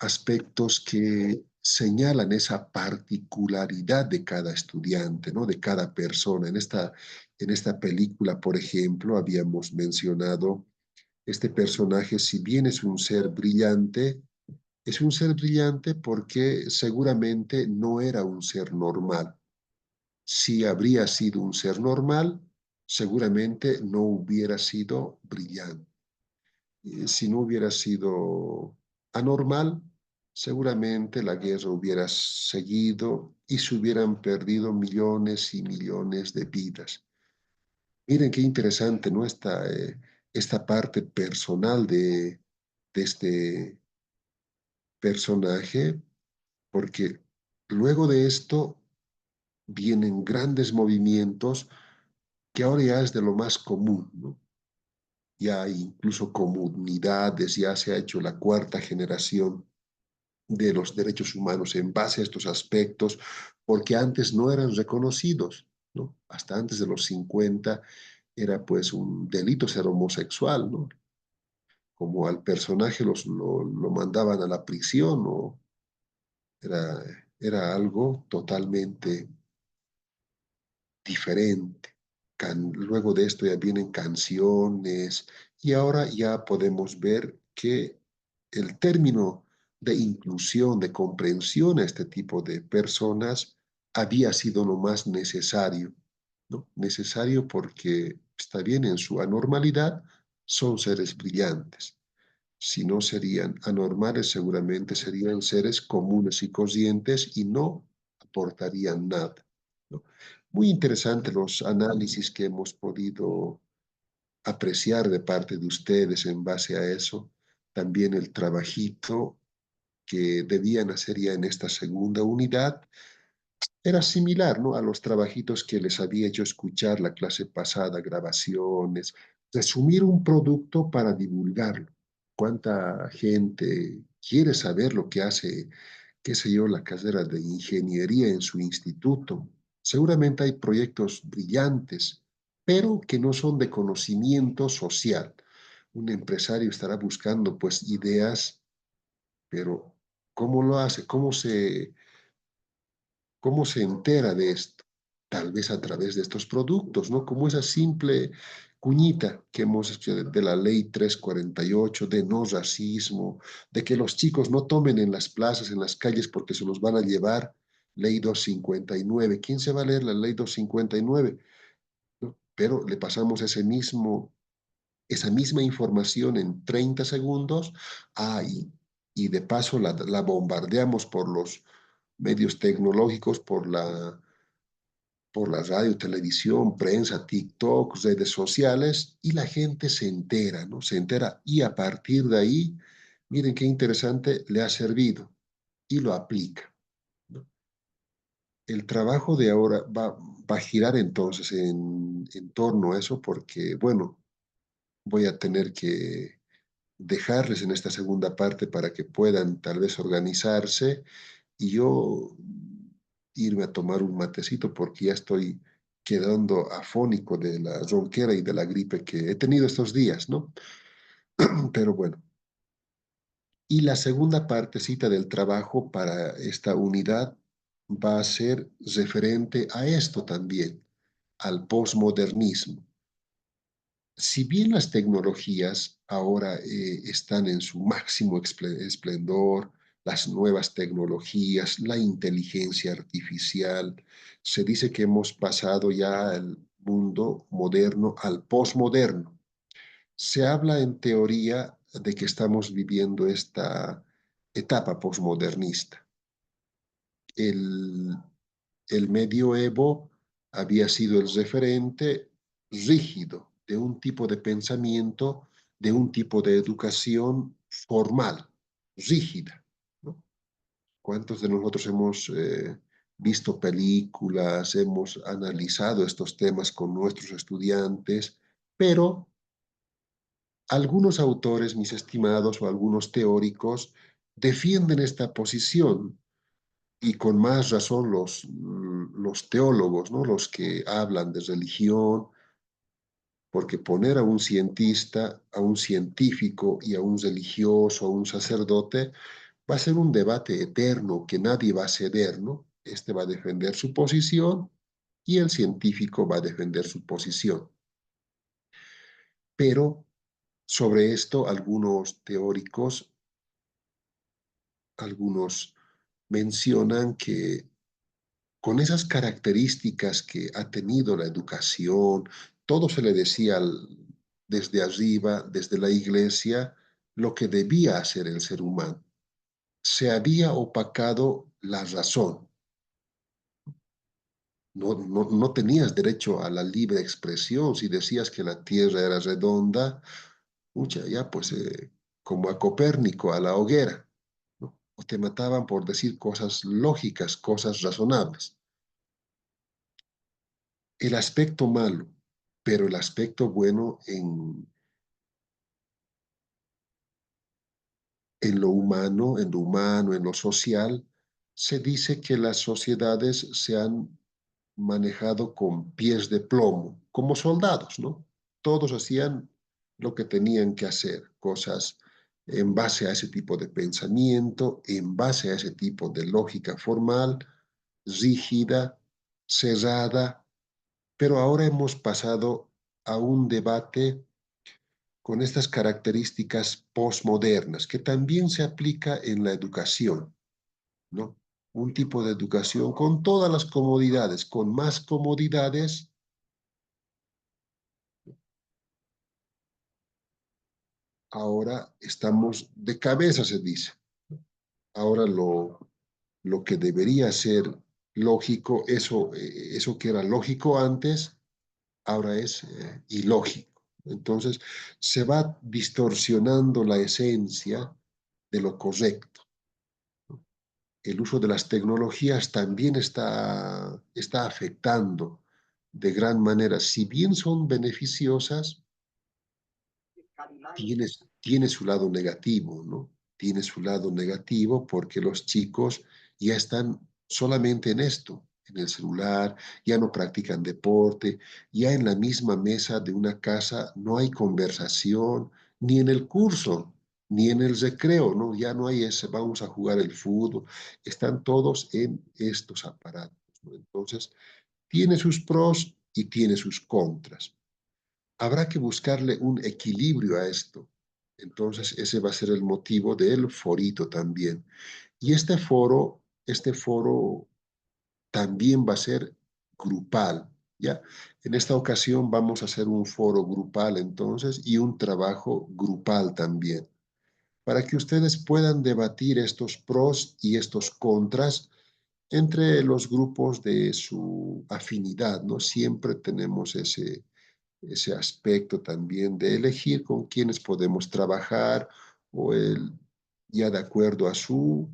aspectos que señalan esa particularidad de cada estudiante, ¿no? De cada persona. En esta película, por ejemplo, habíamos mencionado este personaje, si bien es un ser brillante porque seguramente no era un ser normal. Si habría sido un ser normal, seguramente no hubiera sido brillante. Si no hubiera sido anormal, seguramente la guerra hubiera seguido y se hubieran perdido millones y millones de vidas. Miren qué interesante, ¿no? Esta parte personal de este personaje, porque luego de esto vienen grandes movimientos que ahora ya es de lo más común, ¿no? Ya hay incluso comunidades, ya se ha hecho la cuarta generación de los derechos humanos en base a estos aspectos, porque antes no eran reconocidos, ¿no? Hasta antes de los 50 era pues un delito ser homosexual, ¿no? Como al personaje lo mandaban a la prisión, ¿no? Era, era algo totalmente diferente. Luego de esto ya vienen canciones y ahora ya podemos ver que el término de inclusión, de comprensión a este tipo de personas había sido lo más necesario, ¿no? Necesario porque está bien en su anormalidad, son seres brillantes. Si no serían anormales, seguramente serían seres comunes y conscientes y no aportarían nada, ¿no? Muy interesante los análisis que hemos podido apreciar de parte de ustedes en base a eso. También el trabajito que debían hacer ya en esta segunda unidad era similar, ¿no? A los trabajitos que les había hecho escuchar la clase pasada, grabaciones, resumir un producto para divulgarlo. ¿Cuánta gente quiere saber lo que hace, qué sé yo, la carrera de ingeniería en su instituto? Seguramente hay proyectos brillantes, pero que no son de conocimiento social. Un empresario estará buscando pues ideas, pero ¿cómo lo hace? ¿Cómo se entera de esto? Tal vez a través de estos productos, ¿no? Como esa simple cuñita que hemos hecho de la ley 348, de no racismo, de que los chicos no tomen en las plazas, en las calles, porque se los van a llevar. Ley 259. ¿Quién se va a leer la ley 259? ¿No? Pero le pasamos esa misma información en 30 segundos. Ah, y de paso la bombardeamos por los medios tecnológicos, por la radio, televisión, prensa, TikTok, redes sociales, y la gente se entera, ¿no? Se entera y a partir de ahí, miren qué interesante, le ha servido y lo aplica, ¿no? El trabajo de ahora va a girar entonces en torno a eso porque, bueno, voy a tener que dejarles en esta segunda parte para que puedan tal vez organizarse y yo irme a tomar un matecito porque ya estoy quedando afónico de la ronquera y de la gripe que he tenido estos días, ¿no? Pero bueno. Y la segunda partecita del trabajo para esta unidad va a ser referente a esto también, al posmodernismo. Si bien las tecnologías ahora están en su máximo esplendor, las nuevas tecnologías, la inteligencia artificial, se dice que hemos pasado ya al mundo moderno al posmoderno. Se habla en teoría de que estamos viviendo esta etapa posmodernista. El, el medioevo había sido el referente rígido de un tipo de pensamiento, de un tipo de educación formal, rígida, ¿no? ¿Cuántos de nosotros hemos visto películas, hemos analizado estos temas con nuestros estudiantes? Pero algunos autores, mis estimados, o algunos teóricos, defienden esta posición y con más razón los teólogos, ¿no? Los que hablan de religión, porque poner a un cientista, a un científico y a un religioso, a un sacerdote, va a ser un debate eterno que nadie va a ceder, ¿no? Este va a defender su posición y el científico va a defender su posición. Pero sobre esto algunos teóricos, algunos mencionan que con esas características que ha tenido la educación, todo se le decía desde arriba, desde la iglesia, lo que debía hacer el ser humano. Se había opacado la razón. No tenías derecho a la libre expresión. Si decías que la tierra era redonda, mucha, ya pues como a Copérnico, a la hoguera, ¿no? O te mataban por decir cosas lógicas, cosas razonables. El aspecto malo, pero el aspecto bueno en lo social, se dice que las sociedades se han manejado con pies de plomo, como soldados, ¿no? Todos hacían lo que tenían que hacer, cosas en base a ese tipo de pensamiento, en base a ese tipo de lógica formal, rígida, cerrada, pero ahora hemos pasado a un debate con estas características postmodernas, que también se aplica en la educación, ¿no? Un tipo de educación con todas las comodidades, con más comodidades. Ahora estamos de cabeza, se dice. Ahora lo que debería ser lógico, eso que era lógico antes, ahora es ilógico. Entonces, se va distorsionando la esencia de lo correcto. El uso de las tecnologías también está afectando de gran manera. Si bien son beneficiosas, tiene su lado negativo, ¿no? Tiene su lado negativo porque los chicos ya están solamente en esto, en el celular, ya no practican deporte, ya en la misma mesa de una casa no hay conversación, ni en el curso, ni en el recreo, ¿no? Ya no hay ese, vamos a jugar el fútbol, están todos en estos aparatos, ¿no? Entonces, tiene sus pros y tiene sus contras. Habrá que buscarle un equilibrio a esto. Entonces, ese va a ser el motivo del forito también. Y este foro también va a ser grupal, ¿ya? En esta ocasión vamos a hacer un foro grupal entonces y un trabajo grupal también para que ustedes puedan debatir estos pros y estos contras entre los grupos de su afinidad, ¿no? Siempre tenemos ese aspecto también de elegir con quienes podemos trabajar o ya de acuerdo a su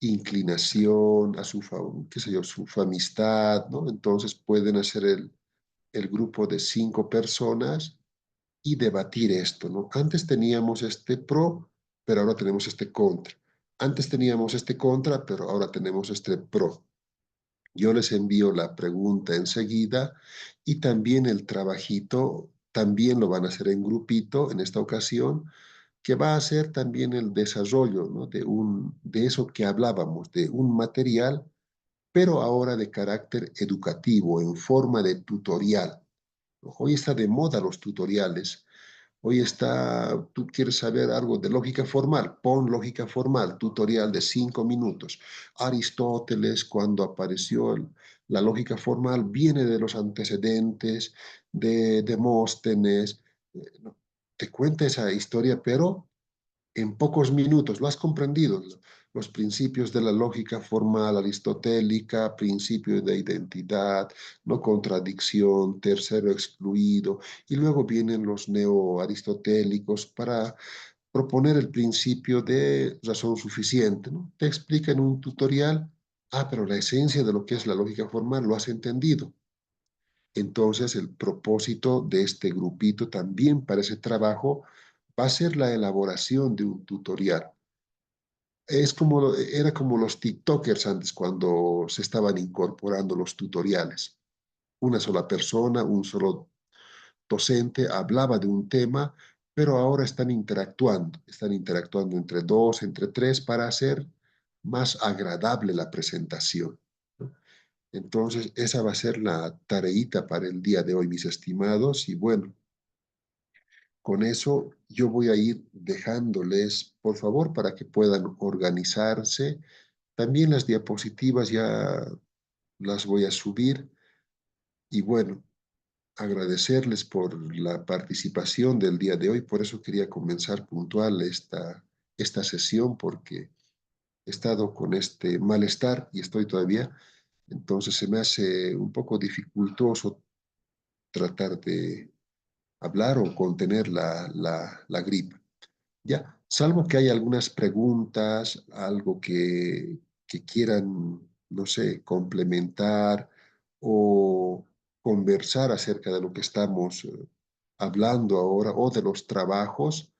inclinación, a su, qué sé yo, su amistad, ¿no? Entonces pueden hacer el grupo de 5 personas y debatir esto, ¿no? Antes teníamos este pro, pero ahora tenemos este contra. Antes teníamos este contra, pero ahora tenemos este pro. Yo les envío la pregunta enseguida y también el trabajito, también lo van a hacer en grupito en esta ocasión, que va a ser también el desarrollo, ¿no? de eso que hablábamos, de un material, pero ahora de carácter educativo, en forma de tutorial. Hoy está de moda los tutoriales. Hoy está, tú quieres saber algo de lógica formal, pon lógica formal, tutorial de 5 minutos. Aristóteles, cuando apareció la lógica formal, viene de los antecedentes de Demóstenes. No, te cuenta esa historia, pero en pocos minutos, lo has comprendido. Los principios de la lógica formal aristotélica, principio de identidad, no contradicción, tercero excluido, y luego vienen los neo-aristotélicos para proponer el principio de razón suficiente, ¿no? Te explica en un tutorial, pero la esencia de lo que es la lógica formal lo has entendido. Entonces, el propósito de este grupito también para ese trabajo va a ser la elaboración de un tutorial. Era como los TikTokers antes cuando se estaban incorporando los tutoriales. Una sola persona, un solo docente hablaba de un tema, pero ahora están interactuando entre dos, entre tres para hacer más agradable la presentación, ¿no? Entonces, esa va a ser la tareita para el día de hoy, mis estimados, y bueno, con eso yo voy a ir dejándoles, por favor, para que puedan organizarse. También las diapositivas ya las voy a subir y bueno, agradecerles por la participación del día de hoy. Por eso quería comenzar puntual esta sesión porque he estado con este malestar y estoy todavía. Entonces se me hace un poco dificultoso tratar de hablar o contener la gripe. Ya, salvo que hay algunas preguntas, algo que quieran, no sé, complementar o conversar acerca de lo que estamos hablando ahora o de los trabajos.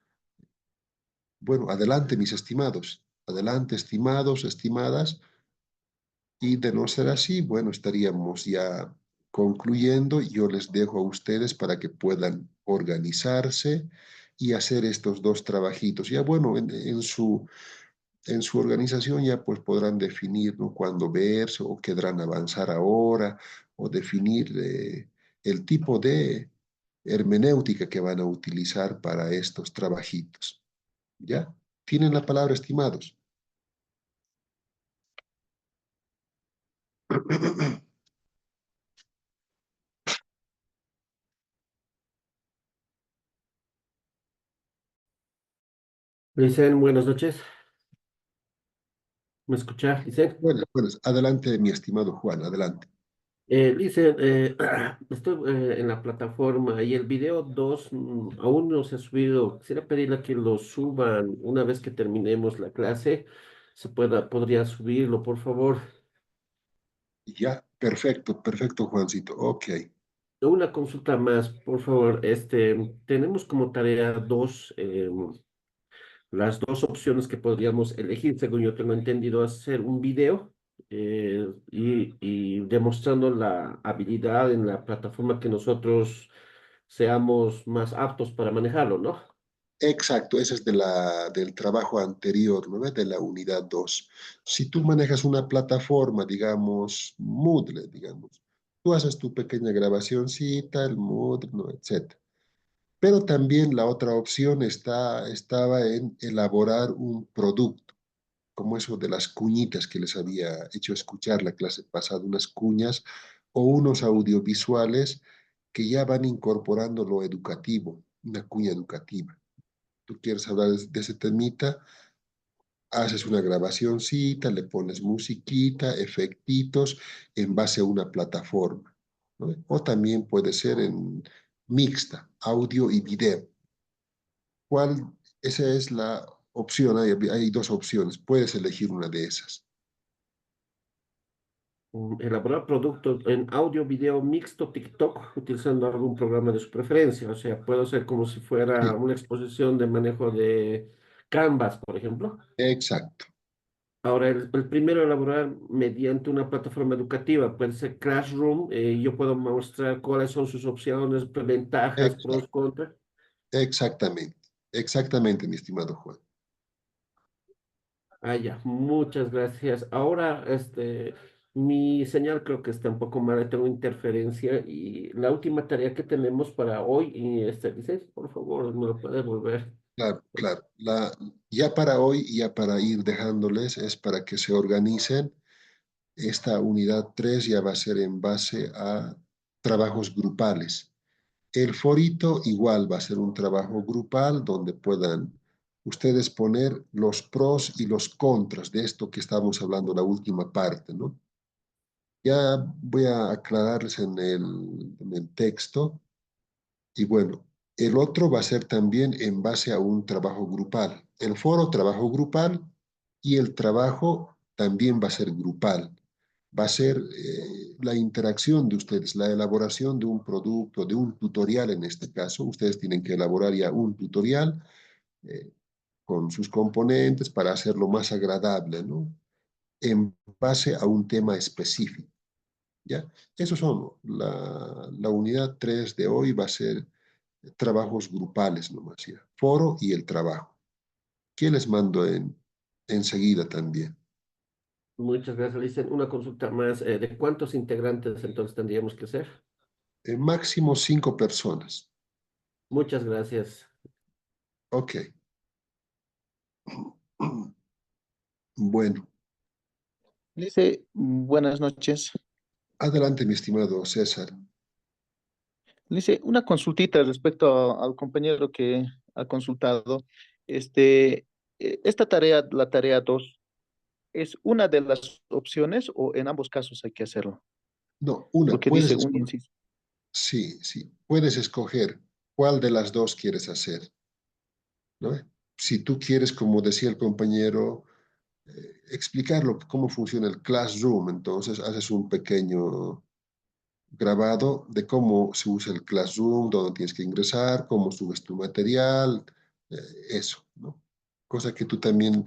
Bueno, adelante, mis estimados. Adelante, estimados, estimadas. Y de no ser así, bueno, estaríamos ya concluyendo. Yo les dejo a ustedes para que puedan organizarse y hacer estos dos trabajitos. Ya bueno, en su organización ya pues podrán definir, ¿no?, cuándo verse o querrán avanzar ahora o definir el tipo de hermenéutica que van a utilizar para estos trabajitos. ¿Ya? Tienen la palabra, estimados. Licen, buenas noches. ¿Me escucha, Licen? Bueno, pues adelante, mi estimado Juan, adelante. Licen, estoy en la plataforma y el video 2 aún no se ha subido. Quisiera pedirle que lo suban una vez que terminemos la clase. Podría subirlo, por favor. Ya, perfecto, perfecto, Juancito. Ok. Una consulta más, por favor. Tenemos como tarea las dos opciones que podríamos elegir, según yo tengo entendido, hacer un video y demostrando la habilidad en la plataforma que nosotros seamos más aptos para manejarlo, ¿no? Exacto, ese es del trabajo anterior, ¿no ves? De la unidad 2. Si tú manejas una plataforma, digamos, Moodle, digamos, tú haces tu pequeña grabacioncita, el Moodle, ¿no?, etcétera. Pero también la otra opción estaba en elaborar un producto, como eso de las cuñitas que les había hecho escuchar la clase pasada, unas cuñas o unos audiovisuales que ya van incorporando lo educativo, una cuña educativa. Tú quieres hablar de ese temita, haces una grabacioncita, le pones musiquita, efectitos en base a una plataforma, ¿no? O también puede ser en mixta, audio y video. ¿Cuál? Esa es la opción, hay dos opciones, puedes elegir una de esas. Elaborar productos en audio, video mixto, TikTok, utilizando algún programa de su preferencia. O sea, puedo hacer como si fuera Sí, una exposición de manejo de Canvas, por ejemplo. exacto, Ahora, el primero, elaborar mediante una plataforma educativa, puede ser Classroom, yo puedo mostrar cuáles son sus opciones, ventajas, pros, exacto, contras. exactamente, exactamente, mi estimado Juan. Ah, ya, muchas gracias. Ahora, mi señal creo que está un poco mal, tengo interferencia y la última tarea que tenemos para hoy, y licencia, por favor, me lo puede volver. Claro, claro. Ya para hoy, ya para ir dejándoles, es para que se organicen. Esta unidad 3 ya va a ser en base a trabajos grupales. El forito igual va a ser un trabajo grupal donde puedan ustedes poner los pros y los contras de esto que estamos hablando en la última parte, ¿no? Ya voy a aclararles en el texto. Y bueno, el otro va a ser también en base a un trabajo grupal. El foro, trabajo grupal, y el trabajo también va a ser grupal. Va a ser la interacción de ustedes, la elaboración de un producto, de un tutorial en este caso. Ustedes tienen que elaborar ya un tutorial eh, con sus componentes para hacerlo más agradable, ¿no? En base a un tema específico, ¿ya? Esos son, la unidad 3 de hoy va a ser trabajos grupales nomás, ya. Foro y el trabajo. ¿Qué les mando enseguida también? Muchas gracias, Licen. Una consulta más, ¿de cuántos integrantes entonces tendríamos que ser? Máximo 5 personas. Muchas gracias. Ok. Bueno, Dice, buenas noches. adelante, mi estimado César. Dice, una consultita respecto al compañero que ha consultado. Esta tarea, la tarea 2, ¿es una de las opciones o en ambos casos hay que hacerlo? No, una, Porque dice un inciso. sí, sí, puedes escoger cuál de las dos quieres hacer, ¿no? Si tú quieres, como decía el compañero, explicarlo, cómo funciona el Classroom, entonces haces un pequeño grabado de cómo se usa el Classroom, dónde tienes que ingresar, cómo subes tu material, eh, eso, ¿no? Cosa que tú también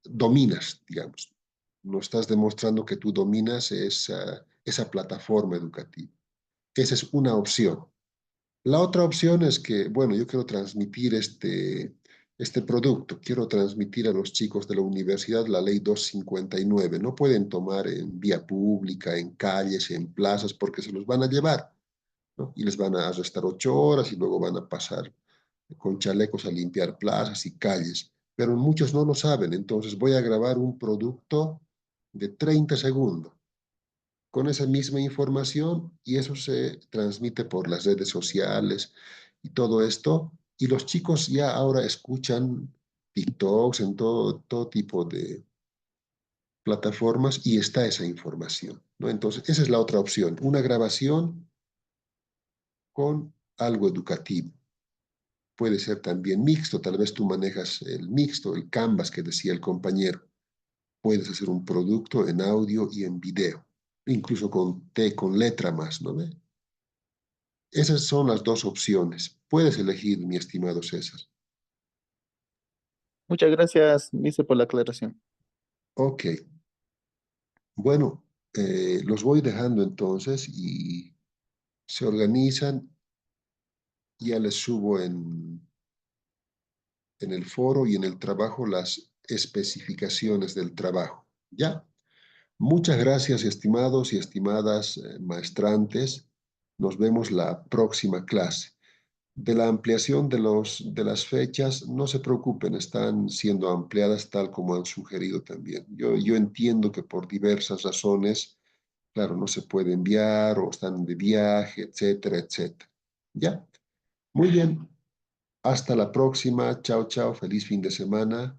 dominas, digamos. No estás demostrando que tú dominas esa plataforma educativa. Esa es una opción. La otra opción es que, bueno, yo quiero transmitir este producto, quiero transmitir a los chicos de la universidad la ley 259. No pueden tomar en vía pública, en calles, en plazas, porque se los van a llevar, ¿no? Y les van a arrestar 8 horas y luego van a pasar con chalecos a limpiar plazas y calles. Pero muchos no lo saben, entonces voy a grabar un producto de 30 segundos con esa misma información y eso se transmite por las redes sociales y todo esto. Y los chicos ya ahora escuchan TikToks en todo tipo de plataformas y está esa información, ¿no? Entonces, esa es la otra opción, una grabación con algo educativo. Puede ser también mixto, tal vez tú manejas el mixto, el Canvas que decía el compañero. Puedes hacer un producto en audio y en video, incluso con letra más, ¿no ve? Esas son las dos opciones. Puedes elegir, mi estimado César. Muchas gracias, dice, por la aclaración. Ok, bueno, los voy dejando entonces y se organizan. Ya les subo en el foro y en el trabajo las especificaciones del trabajo. ¿Ya? Muchas gracias, estimados y estimadas maestrantes. Nos vemos la próxima clase. De la ampliación de las fechas, no se preocupen, están siendo ampliadas tal como han sugerido también. Yo entiendo que por diversas razones, claro, no se puede enviar o están de viaje, etcétera, etcétera. ¿Ya? Muy bien. Hasta la próxima. Chao, chao. Feliz fin de semana.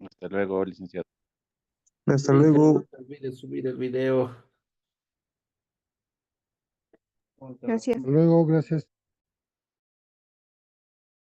Hasta luego, licenciado. Hasta Listo, luego. no se olviden subir el video. Gracias. Hasta luego, gracias.